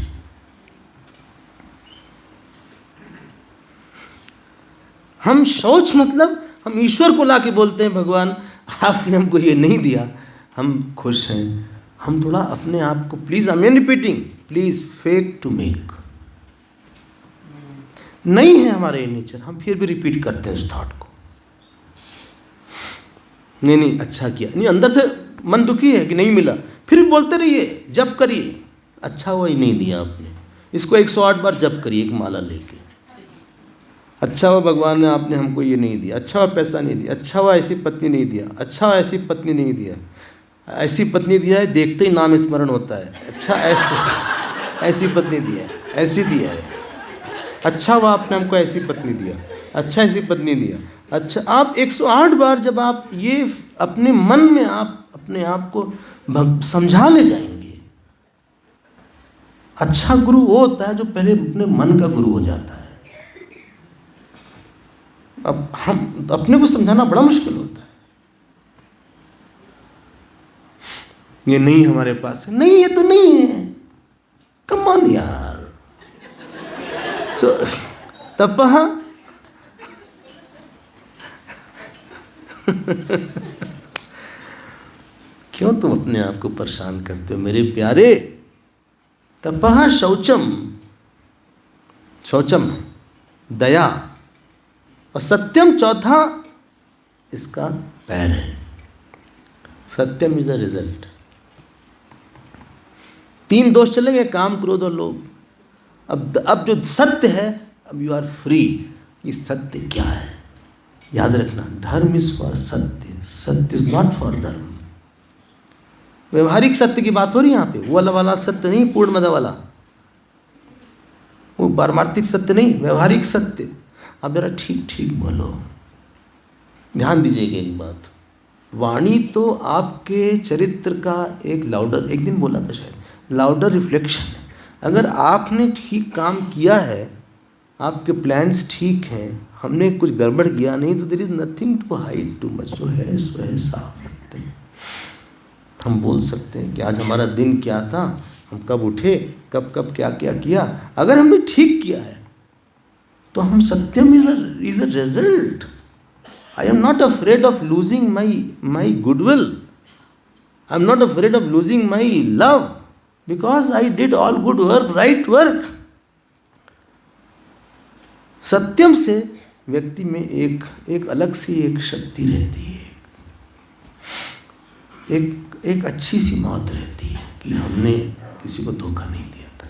हम शौच मतलब हम ईश्वर को ला के बोलते हैं भगवान आपने हमको ये नहीं दिया, हम खुश हैं। हम थोड़ा अपने आप को, please I am repeating, please fake to make. नहीं है हमारे नेचर, हम फिर भी रिपीट करते हैं उस थॉट को। नहीं अच्छा किया, नहीं अंदर से मन दुखी है कि नहीं मिला, फिर भी बोलते रहिए, जप करिए, अच्छा हुआ ही नहीं दिया आपने, इसको 108 बार जप करिए एक माला लेके। अच्छा हुआ भगवान ने आपने हमको ये नहीं दिया, अच्छा हुआ पैसा नहीं दिया, अच्छा हुआ ऐसी पत्नी नहीं दिया, अच्छा हुआ ऐसी पत्नी नहीं दिया, ऐसी पत्नी दिया है देखते ही नाम स्मरण होता है, अच्छा ऐसी पत्नी दिया है, ऐसी दिया है, अच्छा हुआ आपने हमको ऐसी पत्नी दिया, अच्छा ऐसी पत्नी दिया। अच्छा, आप 108 बार जब आप ये अपने मन में आप अपने आप को समझा ले जाएंगे। अच्छा गुरु वो होता है जो पहले अपने मन का गुरु हो जाता है। अब हम अपने को समझाना बड़ा मुश्किल होता है। ये नहीं हमारे पास है, नहीं ये तो नहीं है, कम कम ऑन यार। सो तपः क्यों तुम अपने आप को परेशान करते हो मेरे प्यारे? तपः शौचम, शौचम दया, और सत्यम चौथा इसका पैर है। सत्यम इज अ रिजल्ट। 3 दोष चले गए, काम, क्रोध और लोभ। अब जो सत्य है, अब यू आर फ्री। ये सत्य क्या है याद रखना, धर्म इज फॉर सत्य, सत्य इज नॉट फॉर धर्म। व्यवहारिक सत्य की बात हो रही है यहाँ पे, वो वाला सत्य नहीं, पूर्णमद वाला, वो पारमार्थिक सत्य नहीं, व्यवहारिक सत्य। अब जरा ठीक ठीक बोलो, ध्यान दीजिएगा एक बात। वाणी तो आपके चरित्र का एक लाउडर, एक दिन बोला था शायद, लाउडर रिफ्लेक्शन है। अगर आपने ठीक काम किया है, आपके प्लान्स ठीक हैं, हमने कुछ गड़बड़ किया नहीं, तो there is nothing to hide too much. जो है सो है, साफ रखते हैं। हम बोल सकते हैं कि आज हमारा दिन क्या था, हम कब उठे, कब कब क्या क्या किया। अगर हमने ठीक किया है तो हम सत्यम is a result. I am not afraid of losing my goodwill. I am not afraid of losing my love, because I did all good work, right work. सत्यम से व्यक्ति में एक अलग सी एक शक्ति रहती है, एक अच्छी सी मौत रहती है कि हमने किसी को धोखा नहीं दिया था,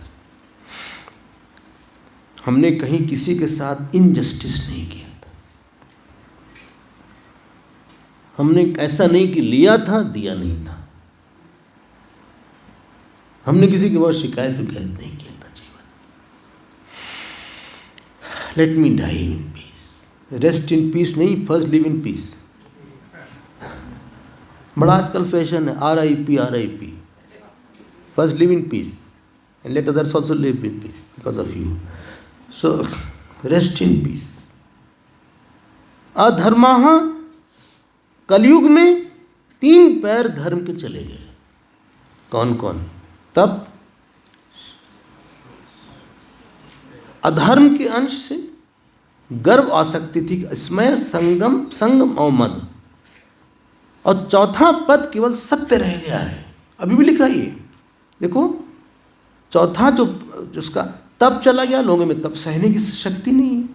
हमने कहीं किसी के साथ इनजस्टिस नहीं किया, हमने ऐसा नहीं कि लिया था दिया नहीं था, हमने किसी के बहुत शिकायत नहीं किया था जीवन। Let me die in peace, rest in peace नहीं, फर्स्ट लिव इन पीस। बड़ा आजकल फैशन है, RIP RIP, first live in peace and let others also live in peace because of you. So rest in peace. अधर्माः, कलयुग में 3 पैर धर्म के चले गए। कौन कौन? तब अधर्म के अंश से गर्व आसक्ति थी, स्मय, संगम और मद, और चौथा पद केवल सत्य रह गया है। अभी भी लिखा ये देखो, चौथा जो उसका तब चला गया, लोगों में तब सहने की शक्ति नहीं है,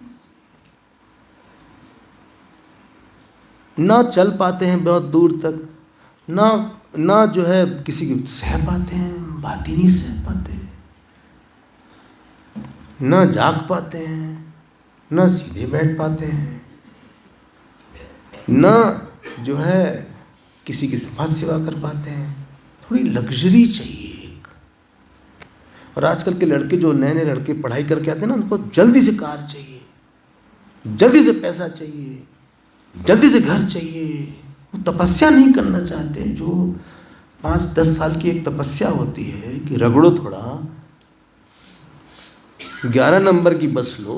ना चल पाते हैं बहुत दूर तक, ना जो है किसी की सह पाते हैं, बात ही नहीं सह पाते, ना जाग पाते हैं, ना सीधे बैठ पाते हैं, ना जो है किसी की समाज सेवा कर पाते हैं। थोड़ी लग्जरी चाहिए एक। और आजकल के लड़के, जो नए नए लड़के पढ़ाई करके आते हैं ना, उनको जल्दी से कार चाहिए, जल्दी से पैसा चाहिए, जल्दी से घर चाहिए। वो तपस्या नहीं करना चाहते, जो 5-10 साल की एक तपस्या होती है कि रगड़ो थोड़ा, 11 नंबर की बस लो,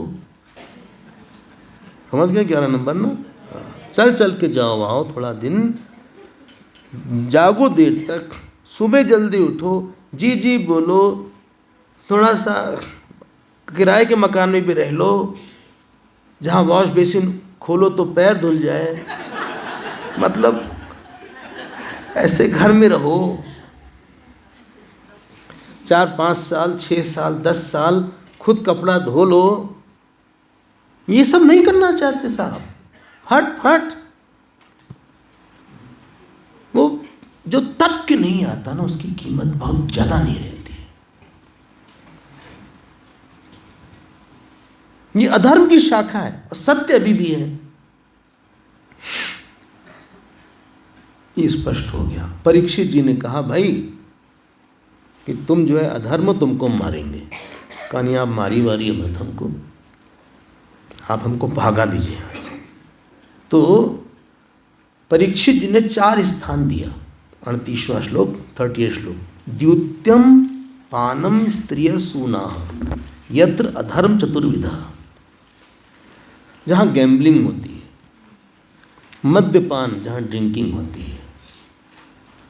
समझ गए? 11 नंबर ना, चल के जाओ आओ, थोड़ा दिन जागो देर तक, सुबह जल्दी उठो, जी बोलो, थोड़ा सा किराए के मकान में भी रह लो, जहाँ वॉश बेसिन खोलो तो पैर धुल जाए, मतलब ऐसे घर में रहो 4-5 साल, 6 साल, 10 साल, खुद कपड़ा धो लो। ये सब नहीं करना चाहते साहब, फट वो जो तप के नहीं आता ना, उसकी कीमत बहुत ज्यादा नहीं रहती है। ये अधर्म की शाखा है और सत्य अभी भी है। ये स्पष्ट हो गया। परीक्षित जी ने कहा, भाई कि तुम जो है अधर्म, तुमको मारेंगे। कहानी आप मारी वारी मत हमको, आप हमको भागा दीजिए यहाँ से। तो परीक्षित जी ने 4 स्थान दिया। 38वां श्लोक, 38 श्लोक। द्युत्यम पानम स्त्रिय सूना यत्र अधर्म चतुर्विधा, जहाँ गैम्बलिंग होती है, मद्यपान जहाँ ड्रिंकिंग होती है।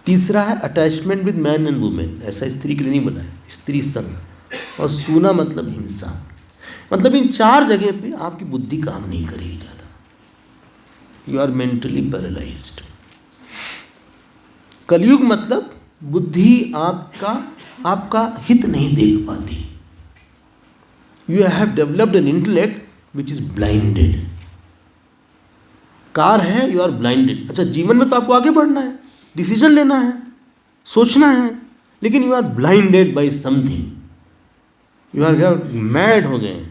तीसरा है attachment with man and women, ऐसा स्त्री के लिए नहीं बोला है, स्त्री संग। और सूना मतलब हिंसा। मतलब इन 4 जगह पे आपकी बुद्धि काम नहीं करेगी ज़्यादा, यू आर मेंटली पैरालाइज्ड। कलयुग मतलब बुद्धि आपका हित नहीं देख पाती। You have developed N intellect which is blinded. Car है, यू आर ब्लाइंडेड। अच्छा, जीवन में तो आपको आगे बढ़ना है, डिसीजन लेना है, सोचना है, लेकिन you are blinded by something, you are mad हो गए।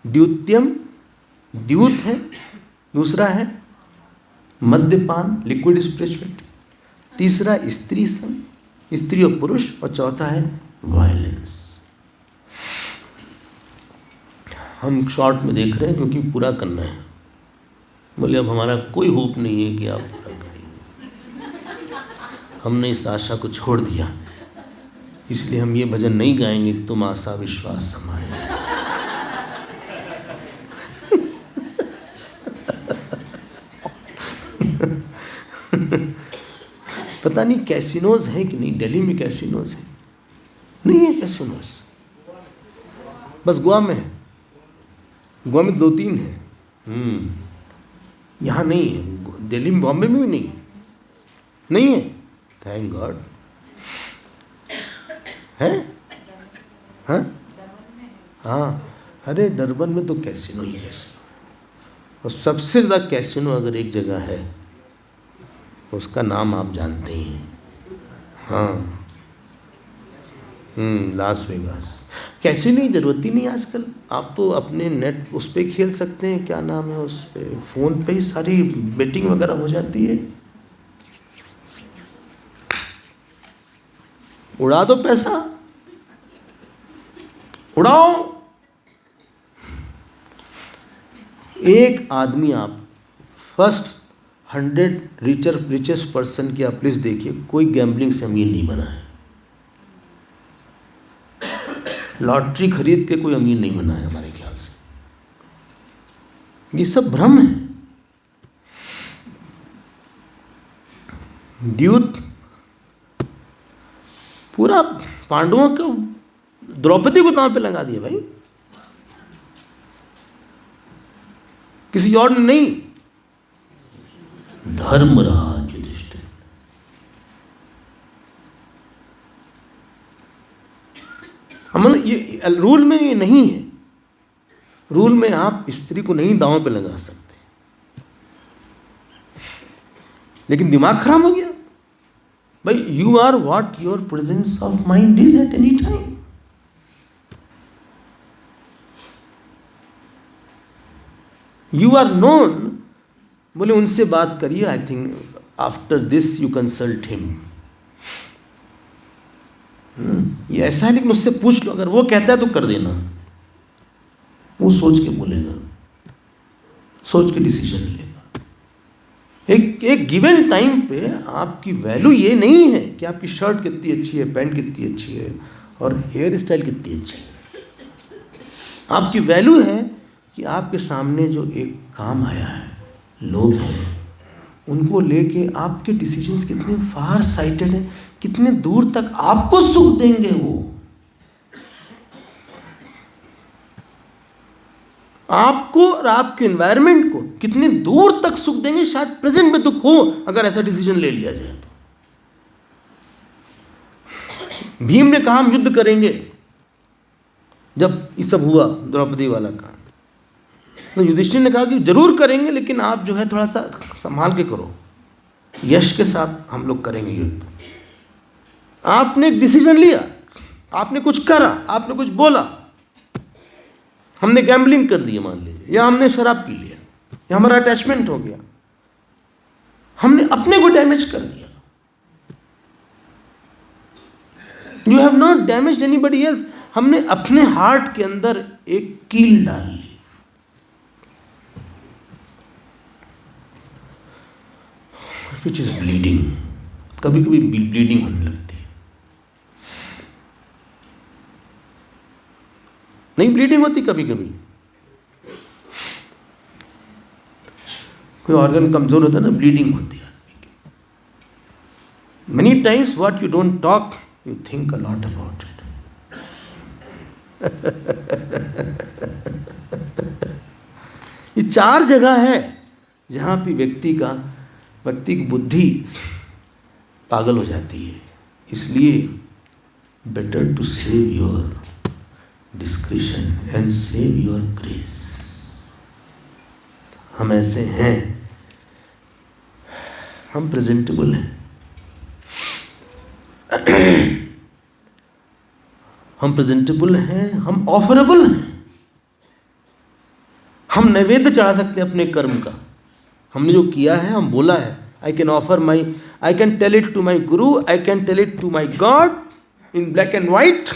द्युत्यम, द्यूत है, दूसरा है मद्यपान, लिक्विड स्पिरिचुअलिटी, तीसरा स्त्री संग, स्त्री और पुरुष, और चौथा है वायलेंस। हम शॉर्ट में देख रहे हैं क्योंकि पूरा करना है। बोले अब हमारा कोई होप नहीं है कि आप पूरा करेंगे, हमने इस आशा को छोड़ दिया, इसलिए हम ये भजन नहीं गाएंगे कि तुम आशा विश्वास समाए। पता नहीं कैसीनोज है कि नहीं, दिल्ली में कैसीनोज है? नहीं है कैसीनोज, बस गोवा में है। गोवा में 2-3 है, यहाँ नहीं है। दिल्ली में, बॉम्बे में भी नहीं है, नहीं है। Thank God. है? हाँ हाँ, अरे डरबन में तो कैसीनो ही है, और सबसे ज़्यादा कैसीनो अगर एक जगह है उसका नाम आप जानते ही हैं। हाँ, लास वेगास। कैसीनो की ज़रूरत ही नहीं आजकल, आप तो अपने नेट उस पर खेल सकते हैं, क्या नाम है उस पर, फ़ोन पे ही सारी बेटिंग वगैरह हो जाती है। उड़ा दो पैसा, उड़ाओ। एक आदमी, आप फर्स्ट 100 रिचेस्ट पर्सन की आप लिस्ट देखिए, कोई गैम्बलिंग से अमीर नहीं बना है। लॉटरी खरीद के कोई अमीर नहीं बना है हमारे ख्याल से। ये सब भ्रम है। द्यूत पूरा पांडवों को, द्रौपदी को दांव पे लगा दिया भाई, किसी और ने नहीं। धर्मराज युधिष्ठिर, मतलब ये रूल में ये नहीं है। रूल में आप स्त्री को नहीं दांव पे लगा सकते, लेकिन दिमाग खराब हो गया भाई। You are what your presence of mind is at any time. You are known. बोले उनसे बात करिए, I think after this you consult him. ये ऐसा है, लेकिन उससे पूछ लो, अगर वो कहता है तो कर देना। वो सोच के बोलेगा, सोच के डिसीजन लेगा। एक गिवन टाइम पे आपकी वैल्यू ये नहीं है कि आपकी शर्ट कितनी अच्छी है, पैंट कितनी अच्छी है और हेयर स्टाइल कितनी अच्छी है। आपकी वैल्यू है कि आपके सामने जो एक काम आया है, लोग हैं, उनको लेके आपके डिसीजंस कितने फार साइटेड हैं, कितने दूर तक आपको सुख देंगे वो। आपको और आपके एनवायरनमेंट को कितने दूर तक सुख देंगे, शायद प्रेजेंट में दुख हो अगर ऐसा डिसीजन ले लिया जाए तो। भीम ने कहा हम युद्ध करेंगे, जब ये सब हुआ द्रौपदी वाला काम, तो युधिष्ठिर ने कहा कि जरूर करेंगे, लेकिन आप जो है थोड़ा सा संभाल के करो, यश के साथ हम लोग करेंगे युद्ध। आपने एक डिसीजन लिया, आपने कुछ करा, आपने कुछ बोला, हमने गैम्बलिंग कर दी मान लीजिए, या हमने शराब पी लिया, या हमारा अटैचमेंट हो गया, हमने अपने को डैमेज कर दिया। You have not damaged anybody else. हमने अपने हार्ट के अंदर एक कील डाल ली। Which is bleeding. कभी कभी ब्लीडिंग होने लगती है। नहीं ब्लीडिंग होती, कभी कभी कोई ऑर्गन कमजोर होता है ना, ब्लीडिंग होती है आदमी की। Many times what you don't talk you think a lot about it. ये 4 जगह है जहाँ पे व्यक्ति की बुद्धि पागल हो जाती है। इसलिए better to save your discretion and save your grace. हम ऐसे हैं, हम प्रेजेंटेबल हैं, हम प्रेजेंटेबल हैं, हम ऑफरेबल हैं। हम नैवेद्य चढ़ा सकते हैं अपने कर्म का। हमने जो किया है, हम बोला है, I can tell it to my guru, I can tell it to my God in black and white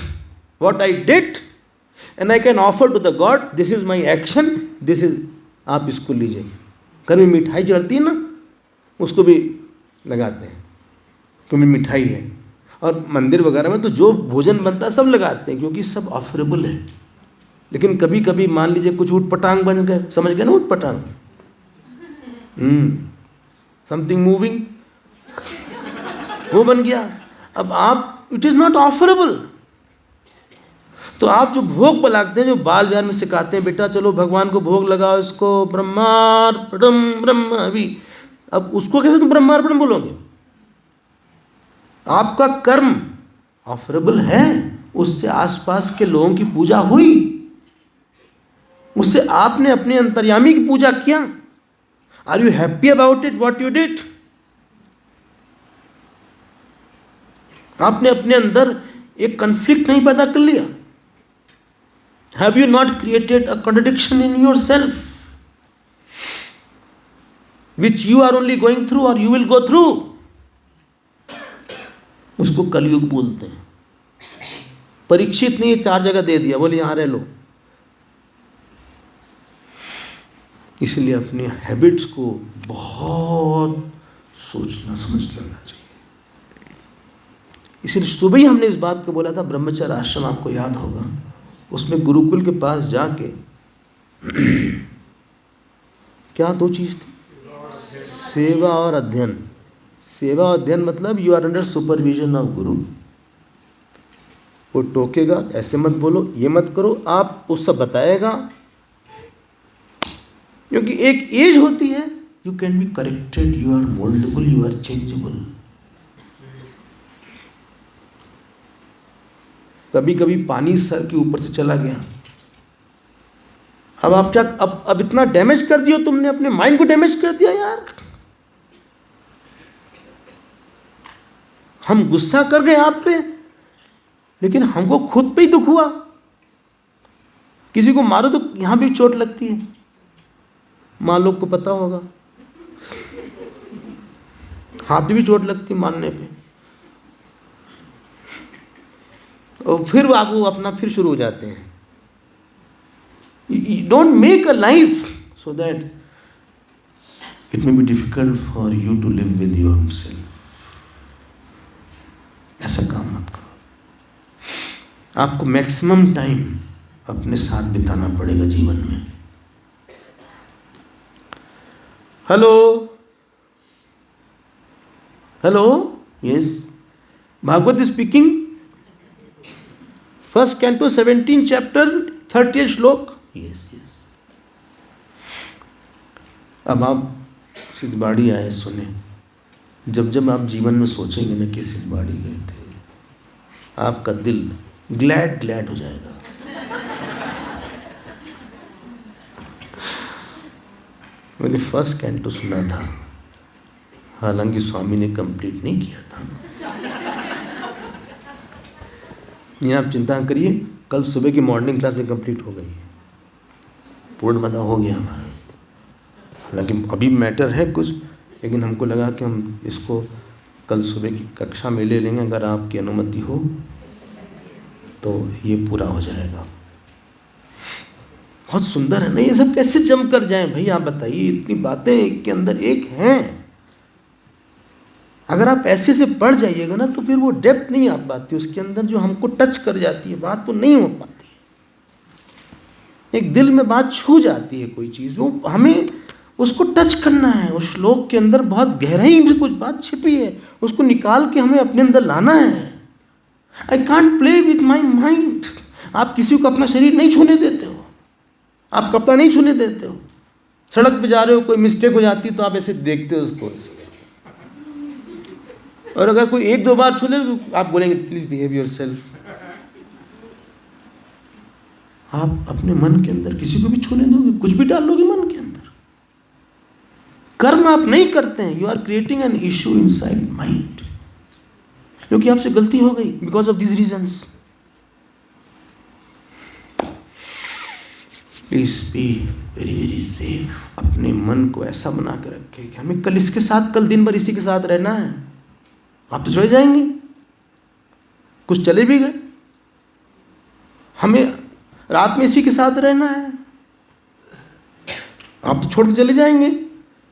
what I did, and I can offer to the God, this is my action, this is, आप इसको लीजिए। घर में मिठाई चढ़ती है ना, उसको भी लगाते हैं क्योंकि मिठाई है। और मंदिर वगैरह में तो जो भोजन बनता है सब लगाते हैं क्योंकि सब ऑफरेबल है। लेकिन कभी कभी मान लीजिए कुछ ऊट पटांग बन गए, समझ गए ना, ऊट पटांग, समथिंग मूविंग, वो बन गया। अब आप, इट इज नॉट ऑफरेबल। तो आप जो भोग लगाते हैं, जो बाल विहार में सिखाते हैं, बेटा चलो भगवान को भोग लगाओ, इसको ब्रह्मार्पणम ब्रह्म, अभी अब उसको कैसे तुम ब्रह्मार्पणम बोलोगे? आपका कर्म ऑफरेबल है, उससे आसपास के लोगों की पूजा हुई, उससे आपने अपने अंतर्यामी की पूजा किया। Are you happy about it what you did? आपने अपने अंदर एक कन्फ्लिक्ट नहीं पैदा कर लिया? Have you not created a contradiction in yourself which you are only going through और यू विल गो थ्रू? उसको कलयुग बोलते हैं। परीक्षित ने 4 जगह दे दिया, बोले यहां रह लो। इसलिए अपने हैबिट्स को बहुत सोचना समझ लेना चाहिए। इसलिए सुबह ही हमने इस बात को बोला था, ब्रह्मचर्य आश्रम आपको याद होगा, उसमें गुरुकुल के पास जाके क्या 2 चीज थी, सेवा और अध्ययन। सेवा और अध्ययन मतलब you are under supervision of guru. वो टोकेगा, ऐसे मत बोलो, ये मत करो, आप वो सब बताएगा, क्योंकि एक एज होती है, you can be corrected, you are mouldable, you are changeable. कभी कभी पानी सर के ऊपर से चला गया, अब आप क्या, अब इतना डैमेज कर दिया तुमने, अपने माइंड को डैमेज कर दिया यार। हम गुस्सा कर गए आप पे, लेकिन हमको खुद पे ही दुख हुआ। किसी को मारो तो यहां भी चोट लगती है, माँ लोग को पता होगा, हाथ भी चोट लगती मारने पे। और फिर वो अपना फिर शुरू हो जाते हैं। Don't make a life so that it may be difficult for you to live with yourself. ऐसा काम मत करो। आपको मैक्सिमम टाइम अपने साथ बिताना पड़ेगा जीवन में। Hello hello, yes, Bhagwat speaking, 1 Canto 17 chapter 30th श्लोक, यस यस। अब आप सिद्धबाड़ी आए, सुने, जब आप जीवन में सोचेंगे ना कि सिद्धबाड़ी गए थे, आपका दिल ग्लैड हो जाएगा। मैंने 1 Canto सुना था, हालांकि स्वामी ने कंप्लीट नहीं किया था। ये आप चिंता करिए, कल सुबह की मॉर्निंग क्लास में कंप्लीट हो गई है, पूर्णमदा हो गया हमारा। हालांकि अभी मैटर है कुछ, लेकिन हमको लगा कि हम इसको कल सुबह की कक्षा में ले लेंगे, अगर आपकी अनुमति हो तो ये पूरा हो जाएगा। बहुत सुंदर है ना, ये सब कैसे जम कर जाएं भाई, आप बताइए। इतनी बातें एक के अंदर एक हैं, अगर आप ऐसे से पढ़ जाइएगा ना तो फिर वो डेप्थ नहीं आ पाती, उसके अंदर जो हमको टच कर जाती है बात, वो नहीं हो पाती है। एक दिल में बात छू जाती है कोई चीज़, वो हमें उसको टच करना है। उस श्लोक के अंदर बहुत गहराई में कुछ बात छिपी है, उसको निकाल के हमें अपने अंदर लाना है। I can't play with my mind, आप किसी को अपना शरीर नहीं छूने देते हो, आप कपड़ा नहीं छूने देते हो। सड़क पे जा रहे हो, कोई मिस्टेक हो जाती है तो आप ऐसे देखते हो उसको, और अगर कोई 1-2 बार छू ले तो आप बोलेंगे प्लीज बिहेव योरसेल्फ। आप अपने मन के अंदर किसी को भी छूने दोगे, कुछ भी डाल लोगे मन के अंदर, कर्म आप नहीं करते हैं, you are creating an issue inside mind, क्योंकि आपसे गलती हो गई because of this reasons. Please be very very safe. अपने मन को ऐसा बना के रखे कि हमें कल इसके साथ, कल दिन भर इसी के साथ रहना है। आप तो चले जाएंगे, कुछ चले भी गए, हमें रात में इसी के साथ रहना है। आप तो छोड़ के चले जाएंगे,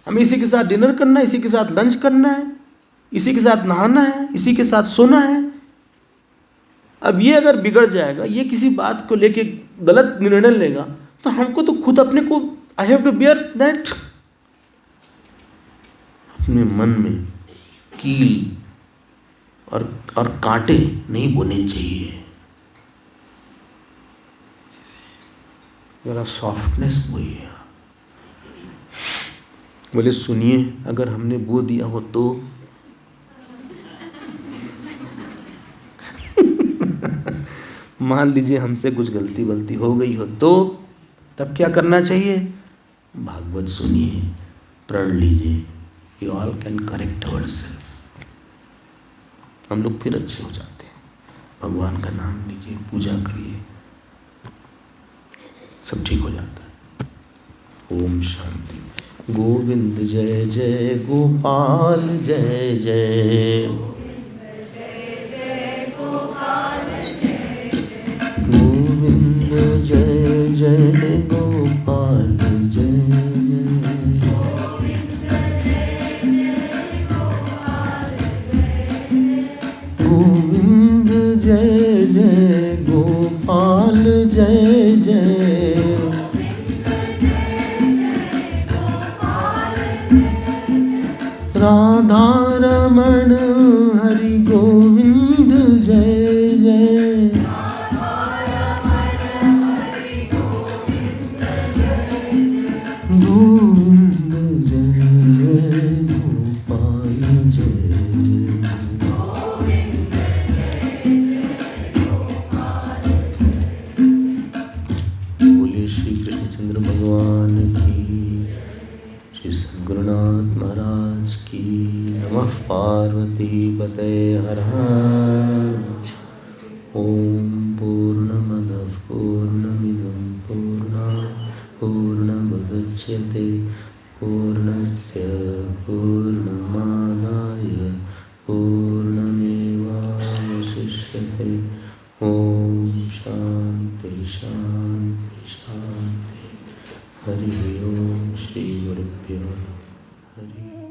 हमें इसी के साथ डिनर करना है, इसी के साथ लंच करना है, इसी के साथ नहाना है, इसी के साथ सोना है। अब ये अगर बिगड़ जाएगा, ये किसी बात को लेके गलत निर्णय लेगा, तो हमको तो खुद अपने को I have to bear that. अपने मन में कील और कांटे नहीं बोने चाहिए, जरा सॉफ्टनेस बोइए। बोले सुनिए, अगर हमने बो दिया हो तो मान लीजिए हमसे कुछ गलती वलती हो गई हो तो तब क्या करना चाहिए? भागवत सुनिए, प्रण लीजिए, you all can correct our self. हम लोग फिर अच्छे हो जाते हैं। भगवान का नाम लीजिए, पूजा करिए, सब ठीक हो जाता है। ओम शांति। गोविंद जय जय गोपाल जय जय, गोविंद जय जय गोपाल जय जय, गोविंद जय जय गोपाल जय जय, राधा रमण हरि गोविंद जय जय, गोविंद जय जय गोपाल जय जय। बोलिए श्री कृष्णचंद्र भगवान की, श्री सद्गुरुनाथ महाराज की। नमः पार्वती पते हर हर। ओम पूर्णमदः पूर्णमिदं पूर्णात् पूर्णमुदच्यते पूर्णस्य पूर्णमादाय पूर्णमेवावशिष्यते। ओम शांति शांति शांति। हरि ओम। श्री गुरुभ्यो हरि।